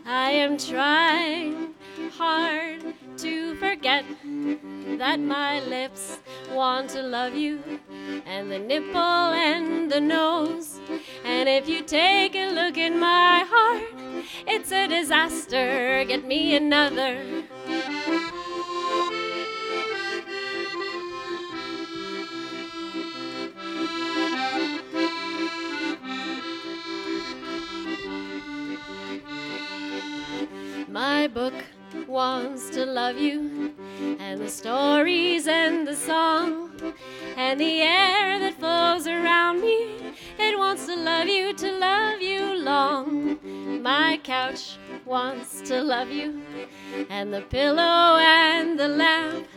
I am trying hard to forget that my lips want to love you, and the nipple and the nose. And if you take a look at my heart, it's a disaster. Get me another. My book wants to love you, and the stories and the song, and the air that flows around me. It wants to love you long. My couch wants to love you, and the pillow and the lamp,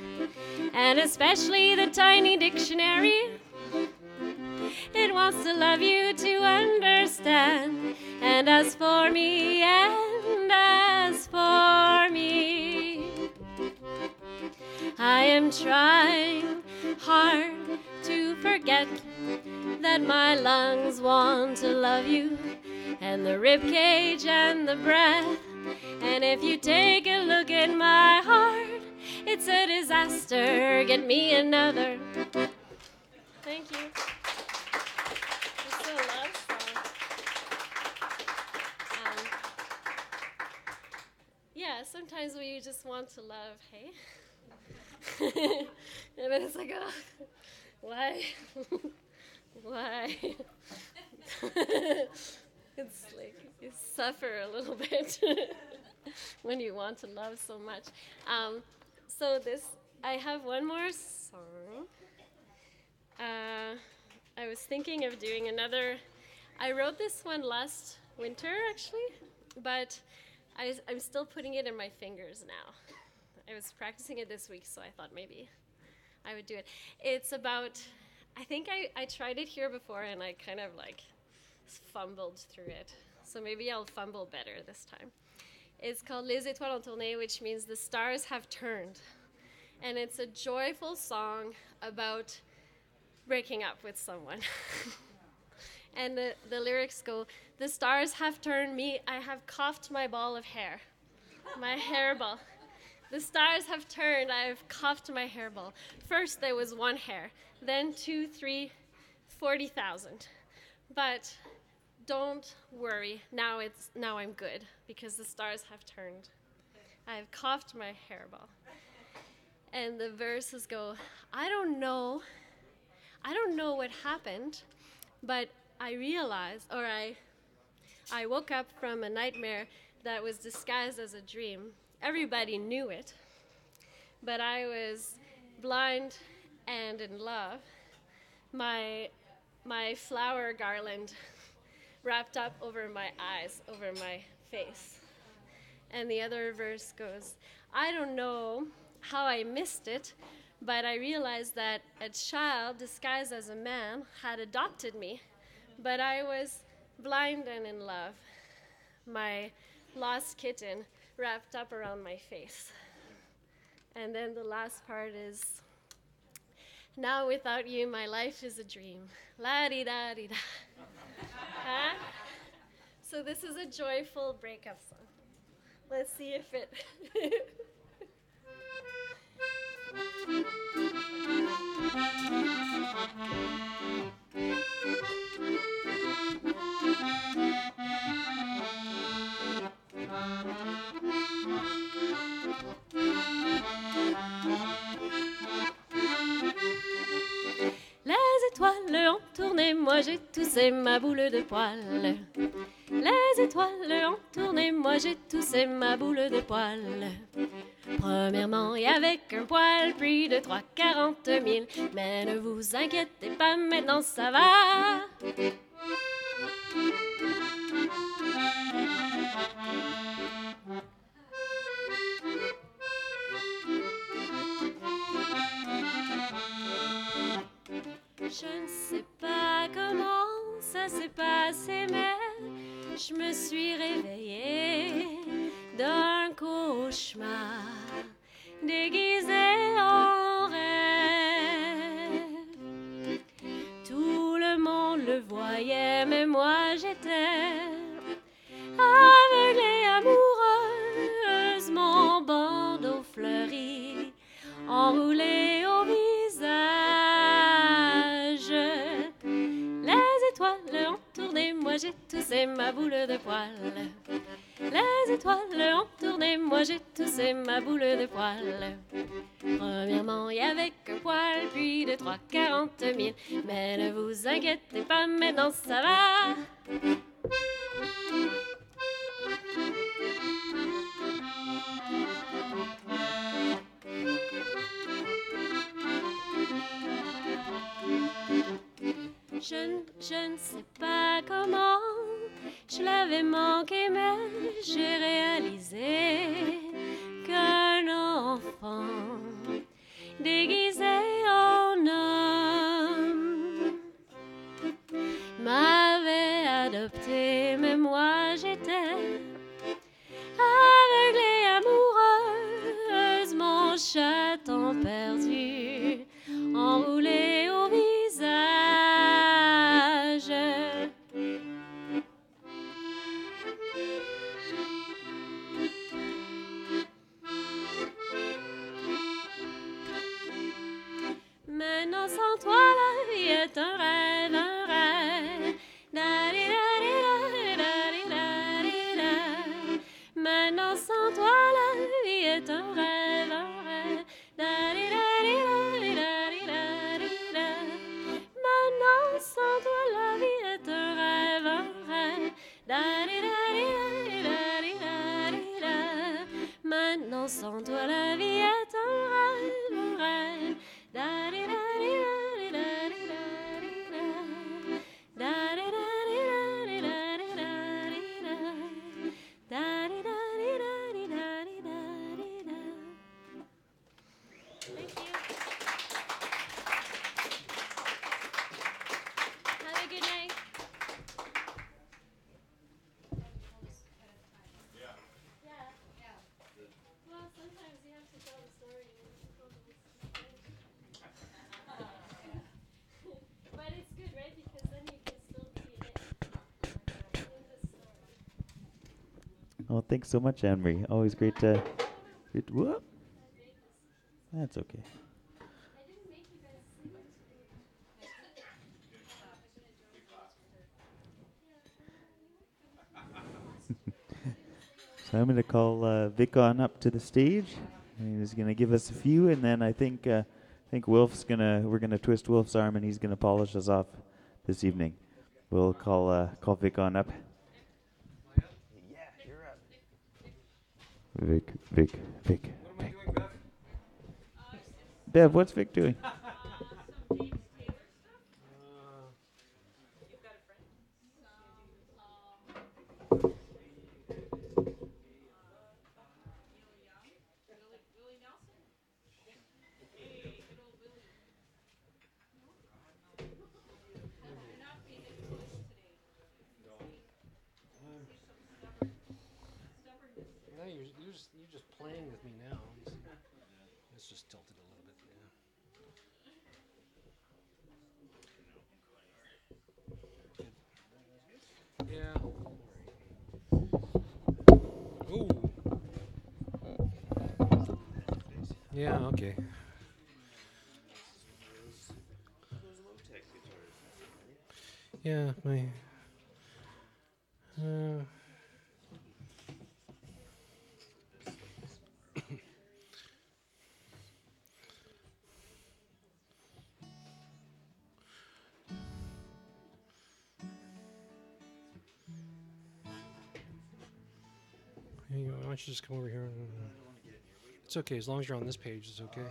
and especially the tiny dictionary. It wants to love you to understand. And as for me, I am trying hard to forget that my lungs want to love you, and the rib cage and the breath. And if you take a look at my heart, it's a disaster. Get me another. Thank you. It's a love song. times where you just want to love, hey? And then it's like, oh, why? Why? It's like you suffer a little bit when you want to love so much. So I have one more song. I was thinking of doing another. I wrote this one last winter, actually, but I'm still putting it in my fingers now. I was practicing it this week, so I thought maybe I would do it. It's about, I think I tried it here before, and I kind of like fumbled through it. So maybe I'll fumble better this time. It's called Les Étoiles ont tourné, which means the stars have turned. And it's a joyful song about breaking up with someone. And the lyrics go, the stars have turned me, I have coughed my ball of hair, my hairball. The stars have turned, I have coughed my hairball. First there was one hair, then 2, 3, 40,000. But don't worry, now I'm good, because the stars have turned. I have coughed my hairball. And the verses go, I don't know what happened, but I realized, or I woke up from a nightmare that was disguised as a dream. Everybody knew it, but I was blind and in love. My flower garland wrapped up over my eyes, over my face. And the other verse goes, I don't know how I missed it, but I realized that a child disguised as a man had adopted me, but I was blind and in love. My lost kitten wrapped up around my face. And then the last part is, now without you, my life is a dream. La-di-da-di-da. Huh? So this is a joyful breakup song. Let's see if it... Les étoiles ont tourné, moi j'ai toussé ma boule de poil. Les étoiles ont tourné, moi j'ai toussé ma boule de poil. Premièrement, et avec un poil, plus de 340 000. Mais ne vous inquiétez pas, maintenant ça va. Je ne sais pas comment ça s'est passé, mais je me suis réveillée d'un cauchemar déguisé en rêve. Tout le monde le voyait, mais moi j'étais aveuglée, amoureuse, mon bandeau fleuri, enroulé au visage. Les étoiles ont tourné, moi j'ai toussé ma boule de poil. Les étoiles ont tourné, moi j'ai toussé ma boule de poil. Premièrement, et avec un poil, puis de 340 000. Mais ne vous inquiétez pas, maintenant ça va. Je ne sais pas comment je l'avais manqué, mais j'ai réalisé qu'un enfant déguisé en homme m'avait adopté, mais moi j'étais aveuglée, amoureuse, mon chaton perdu, enroulé au visage. Maintenant sans toi la vie est un rêve, un rêve. Maintenant sans toi la vie est un rêve, un rêve. Da-di-da-di-da-di-da-di-da-di-da. Maintenant, sans toi, la vie est un rêve, un rêve. Da-di-da-di-da-di-da-di-da-di-da. Maintenant, sans toi, la vie est un rêve, un rêve. Da-di-da-di-da-di-da-di-da-di-da. Da-di-da-di-da-di-da-di-da-di-da. Da-di-da-di-da-di-da-di-da-di-da. Thank you. Have a good night. Yeah. Well, sometimes you have to tell the story. But it's good, right? Because then you can still be in it. In the story. Oh, thanks so much, Anne-Marie. Always great to. Whoop. That's okay. I didn't make you guys sing it So I'm going to call Vic on up to the stage. And he's going to give us a few, and then I think Wilf's we're gonna twist Wilf's arm, and he's gonna polish us off this evening. We'll call Vic on up. Vic. Bev, what's Vic doing? No, you're just playing with me now. It's just tilted a little bit. Yeah. Ooh. Yeah. Okay. Yeah. My. Why don't you just come over here? It's okay, as long as you're on this page, it's okay.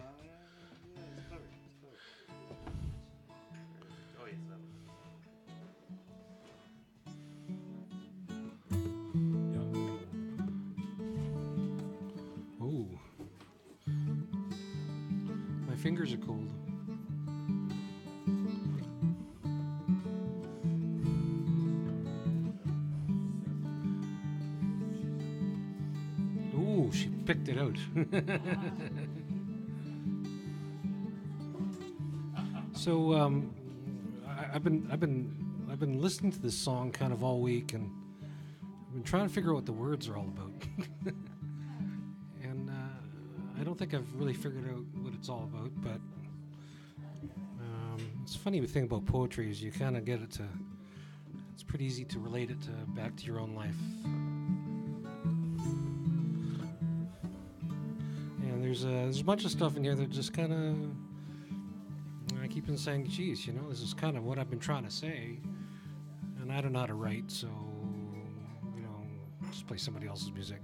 Oh. My fingers are cold. Ooh, she picked it out. So I've been listening to this song kind of all week, and I've been trying to figure out what the words are all about. And I don't think I've really figured out what it's all about, but it's funny the thing about poetry is you kind of get it to, it's pretty easy to relate it to back to your own life. And there's a bunch of stuff in here that just kind of, I keep on saying, geez, this is kind of what I've been trying to say, and I don't know how to write, so, just play somebody else's music.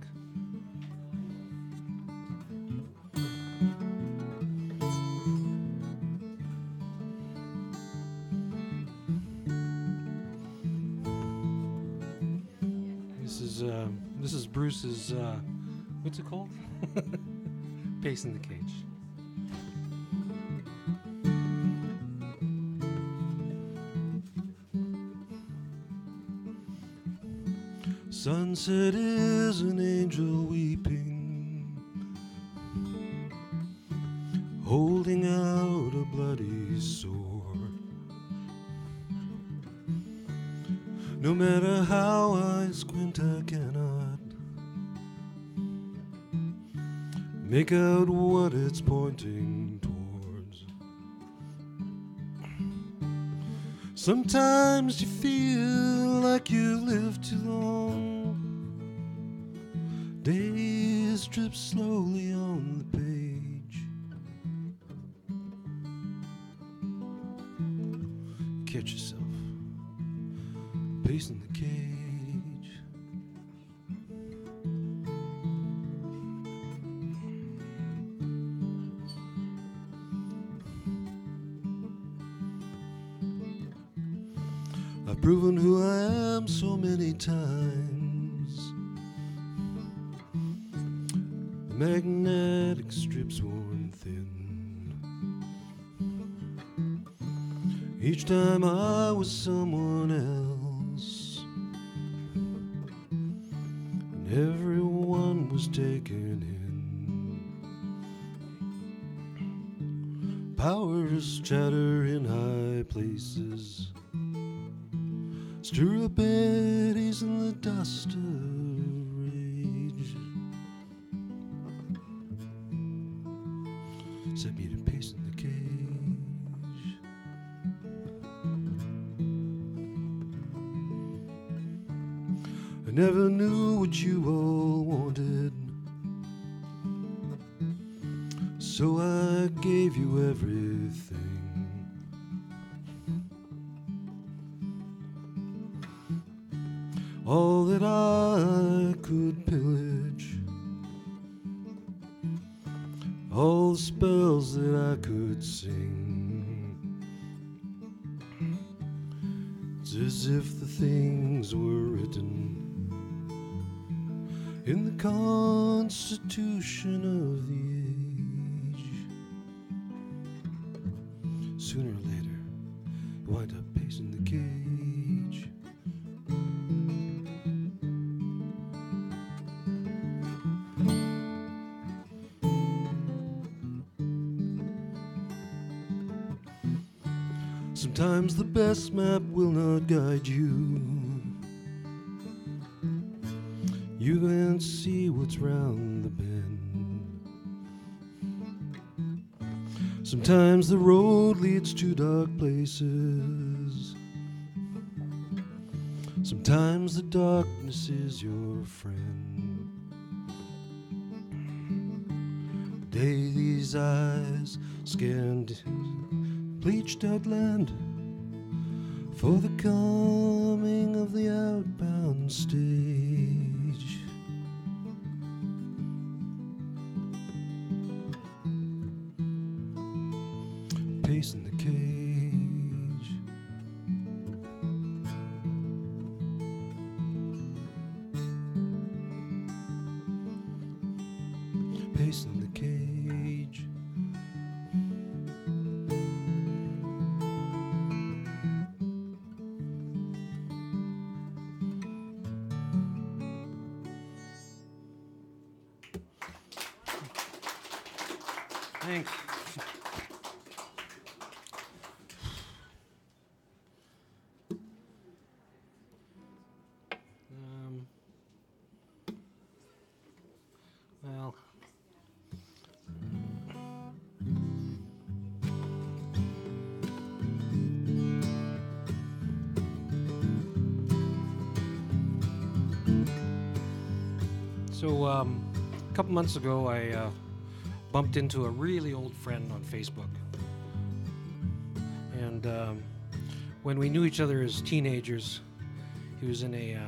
This is Bruce's, what's it called? Pace in the Cage. Sunset is an angel weeping, holding out a bloody sword. No matter how I squint, I cannot make out what it's pointing towards. Sometimes you feel like you lived too long. Days tears drip slowly on the page. Catch yourself pacing the cage. I've proven who I am so many times. The magnetic strip's worn thin. Each time I was someone else, and everyone was taken in. Powers chatter in high places, stir up eddies in the dust of rage. Set me to pace in the cage. I never knew what you all wanted, so I gave you everything. All that I could pillage, all the spells that I could sing. It's as if the things were written in the constitution of the age. Sooner or later, you wind up pacing the cage. Sometimes the best map will not guide you. You can't see what's round the bend. Sometimes the road leads to dark places. Sometimes the darkness is your friend. Today these eyes scanned bleached out land for the coming of the outbound stage. Pacing the cage. Pacing the cage. Thanks. Well, so a couple months ago, I bumped into a really old friend on Facebook. And when we knew each other as teenagers, he was in a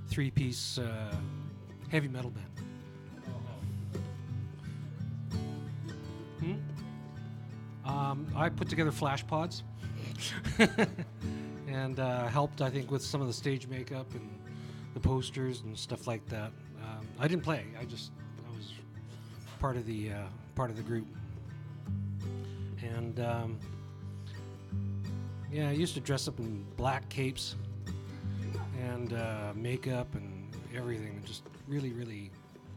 three-piece heavy metal band. I put together flash pods and helped, I think, with some of the stage makeup and the posters and stuff like that. I didn't play. I was part of the group, and yeah, I used to dress up in black capes and makeup and everything. Just really, it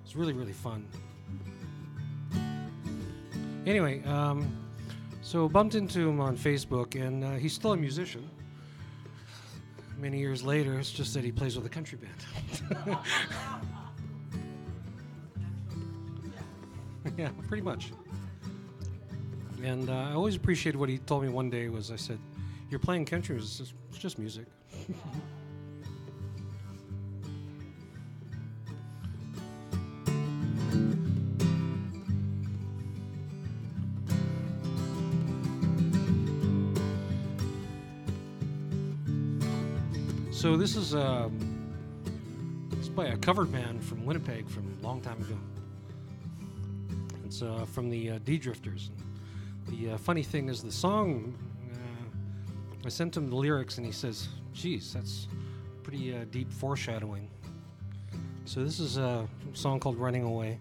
was really fun. Anyway, so bumped into him on Facebook, and he's still a musician. Many years later, it's just that he plays with a country band. Yeah, pretty much. And I always appreciated what he told me one day was, I said, "You're playing country, it's just music." So this is it's by a covered band from Winnipeg from a long time ago. It's from the D Drifters. The funny thing is the song, I sent him the lyrics and he says, geez, that's pretty deep foreshadowing. So this is a song called Running Away.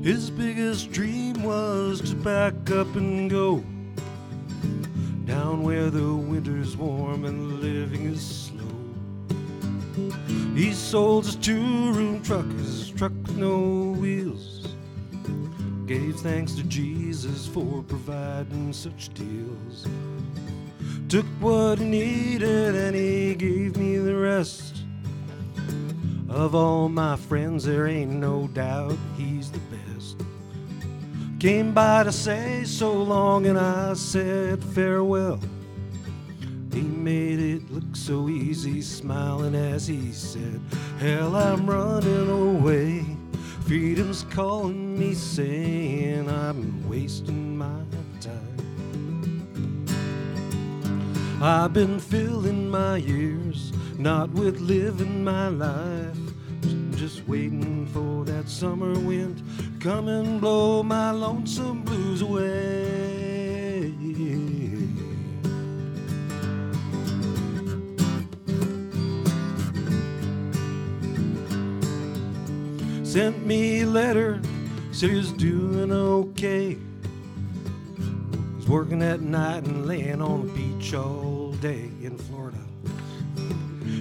His biggest dream was to back up and go down where the winter's warm and the living is slow. He sold his two-room truck, his truck with no wheels. Gave thanks to Jesus for providing such deals. Took what he needed and he gave me the rest. Of all my friends, there ain't no doubt he's the best. Came by to say so long and I said farewell. He made it look so easy, smiling as he said, hell, I'm running away. Freedom's calling me, saying I'm wasting my time. I've been filling my years, not with living my life, just waiting for that summer wind come and blow my lonesome blues away. Sent me a letter, said he was doing okay. He's working at night and laying on the beach all day in Florida.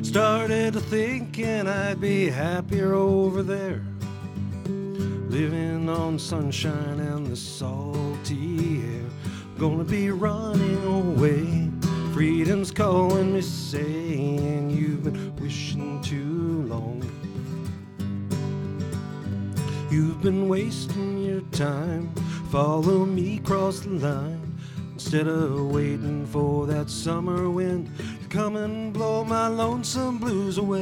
Started to thinking I'd be happier over there, living on sunshine and the salty air. Gonna be running away. Freedom's calling me, saying you've been wishing too long. You've been wasting your time. Follow me across the line. Instead of waiting for that summer wind, come and blow my lonesome blues away.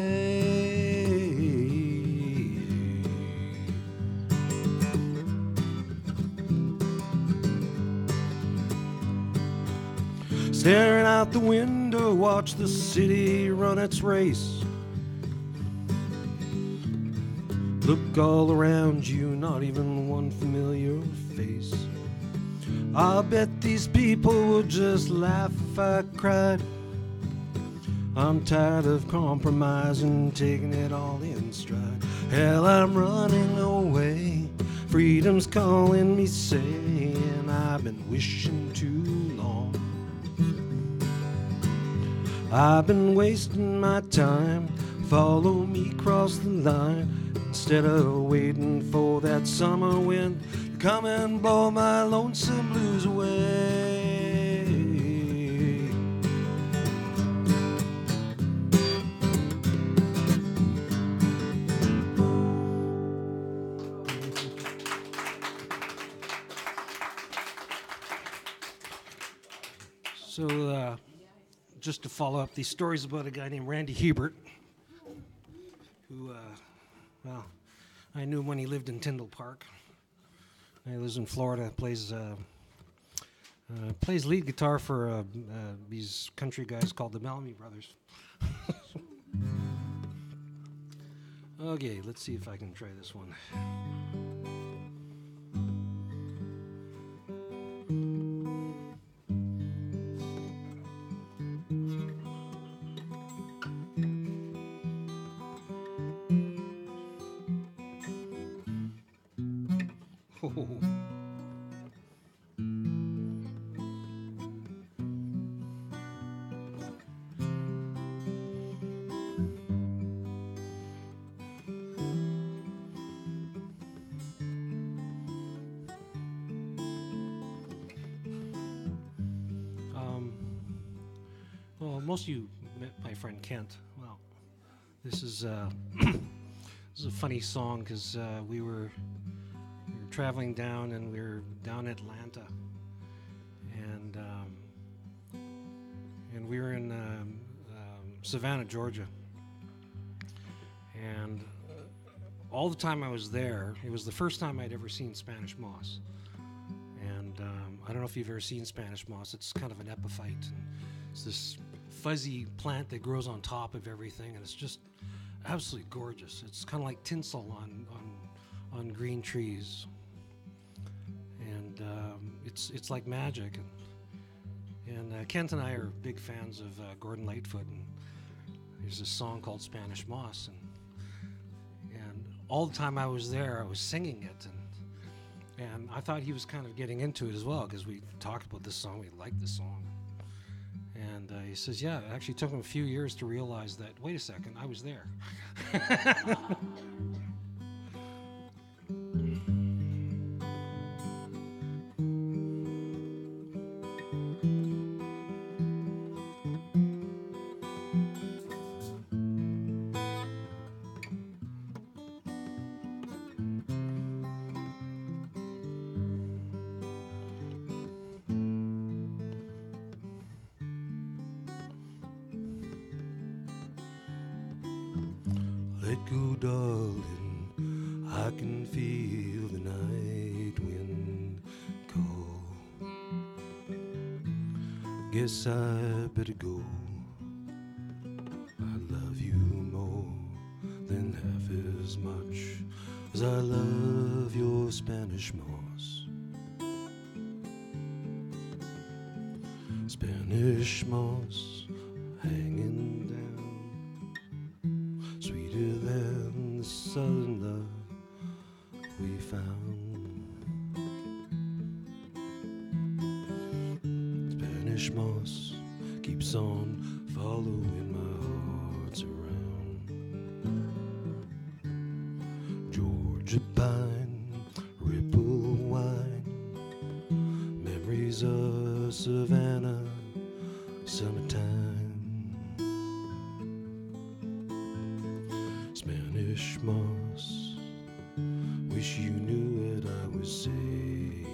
Staring out the window, watch the city run its race. Look all around you, not even one familiar face. I'll bet these people would just laugh if I cried. I'm tired of compromising, taking it all in stride. Hell, I'm running away. Freedom's calling me, saying I've been wishing too long. I've been wasting my time. Follow me across the line. Instead of waiting for that summer wind, come and blow my lonesome blues away. So, just to follow up these stories about a guy named Randy Hebert, who, well, I knew him when he lived in Tyndall Park. He lives in Florida, plays lead guitar for these country guys called the Bellamy Brothers. Okay, let's see if I can try this one. Well, most of you met my friend Kent. Well, this is this is a funny song because we were traveling down and we were down Atlanta, and we were in Savannah, Georgia, all the time I was there, it was the first time I'd ever seen Spanish moss. And I don't know if you've ever seen Spanish moss. It's kind of an epiphyte. And it's this fuzzy plant that grows on top of everything, and it's just absolutely gorgeous. It's kind of like tinsel on green trees. And it's like magic. And Kent and I are big fans of Gordon Lightfoot, and there's this song called Spanish Moss, and all the time I was there, I was singing it, and I thought he was kind of getting into it as well, because we talked about this song, we liked this song. And he says, yeah, it actually took him a few years to realize that, wait a second, I was there. Let go, darling, I can feel the night wind call. Guess I better go. I love you more than half as much as I love your Spanish moss. Spanish moss hanging down, sweeter than the southern love we found. Spanish moss keeps on following my hearts around. Georgia pine, ripple wine, memories of Savannah, summertime. Spanish moss, wish you knew what I was saying.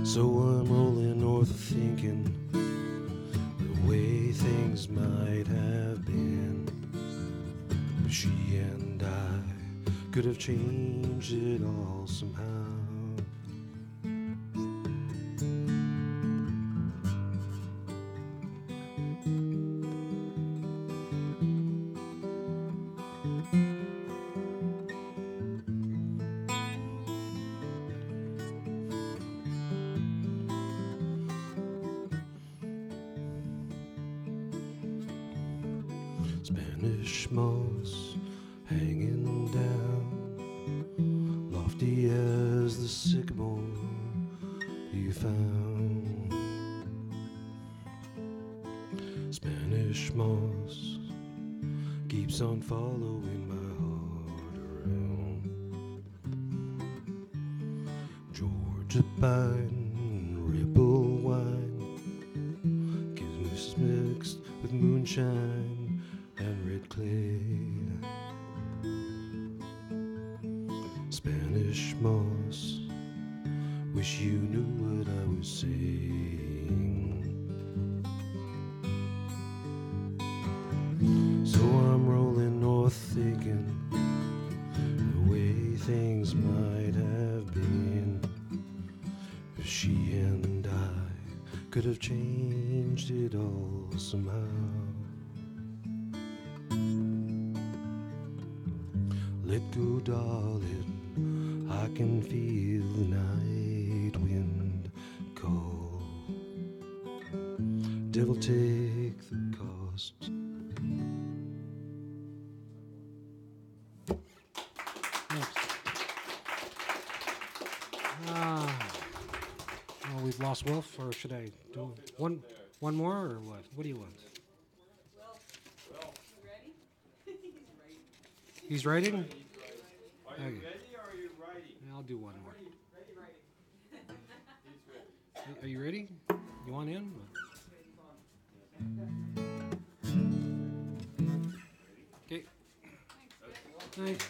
So I'm rolling north thinking the way things might have been. But she and I could have changed it all somehow. Spanish moss hanging down, lofty as the sycamore you found. Spanish moss keeps on following my heart around. Georgia pine, ripple wine, kisses mixed with moonshine and red clay. Spanish moss, wish you knew what I was saying. So I'm rolling north thinking the way things might have been. If she and I could have changed it all somehow. Let go, darling, I can feel the night wind call. Devil take the cost. We've lost Wolf, or should I do one more, or what? What do you want? He's writing? Okay. Are you ready or are you writing? I'll do one more. Are you ready? You want in? Okay. Thanks.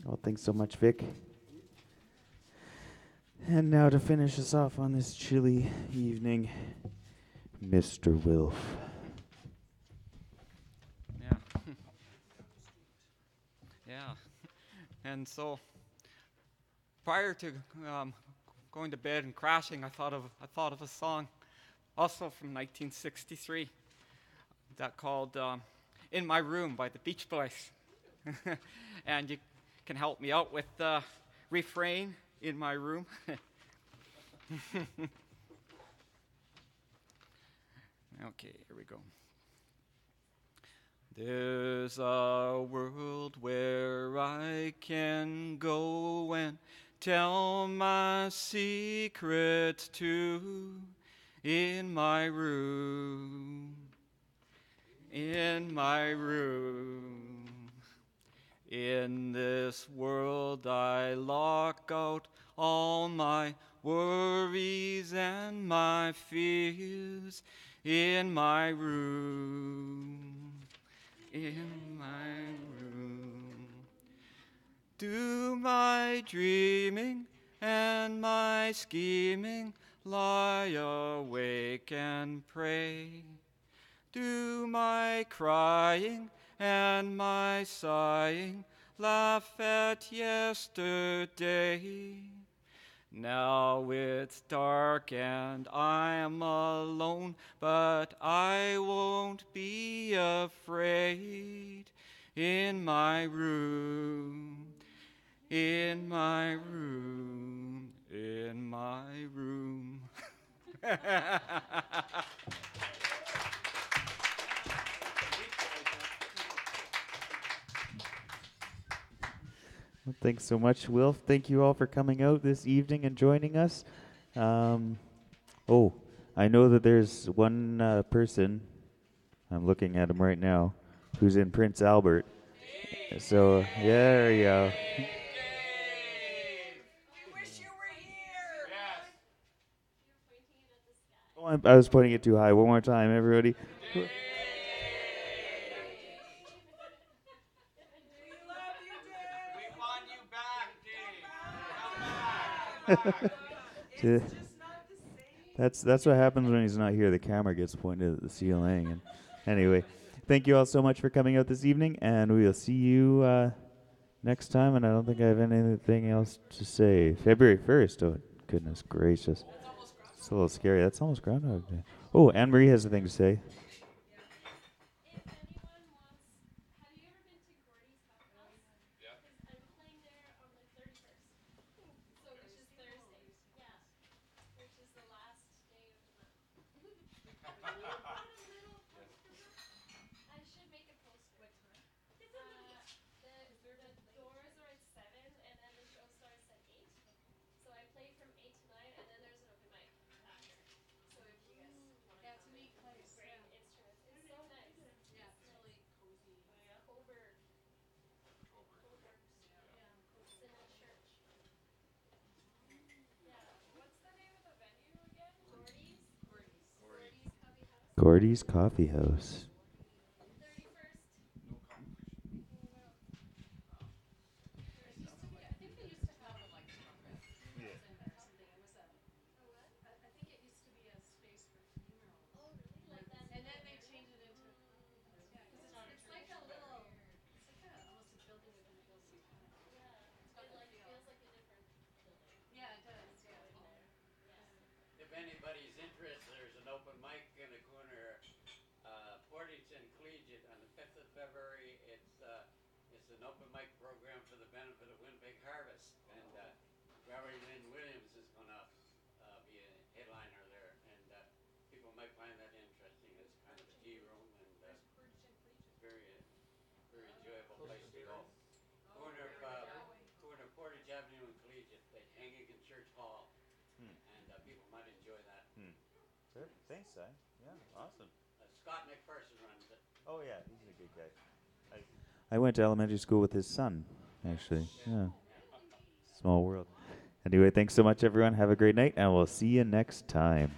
Well, thanks so much, Vic. And now to finish us off on this chilly evening, Mr. Wilf. Yeah. Yeah. And so, prior to going to bed and crashing, I thought of a song, also from 1963, that called "In My Room" by the Beach Boys. And you can help me out with the refrain, "In my room." Okay, here we go. There's a world where I can go and tell my secrets to, in my room, in my room. In this world I lock out all my worries and my fears, in my room, in my room. Do my dreaming and my scheming lie awake and pray. Do my crying and my sighing laugh at yesterday. Now it's dark and I'm alone, but I won't be afraid. In my room, in my room, in my room. Well, thanks so much, Wilf. Thank you all for coming out this evening and joining us. I know that there's one person, I'm looking at him right now, who's in Prince Albert. So, there you go. Oh, I was pointing it too high. One more time, everybody. That's what happens when he's not here. The camera gets pointed at the ceiling. And anyway, thank you all so much for coming out this evening, and we will see you next time. And I don't think I have anything else to say. February 1st. Oh, goodness gracious. It's a little scary. That's almost Groundhog Day. Oh, Anne Marie has a thing to say. Gordy's Coffee House. If anybody's interested, there's an open mic in the corner, Portage and Collegiate on the 5th of February. It's an open mic program for the benefit of Winnipeg Harvest, and Valerie Lynn Williams is going to be a headliner there, and people might find that interesting. It's kind of a tea room, and very enjoyable place to go. Corner of Portage Avenue and Collegiate, the Anglican Church Hall. And people might enjoy that. Sure. Thanks, Si. Yeah, awesome. Scott McPherson runs it. Oh, yeah, he's a good guy. I went to elementary school with his son, actually. Yeah. Small world. Anyway, thanks so much, everyone. Have a great night, and we'll see you next time.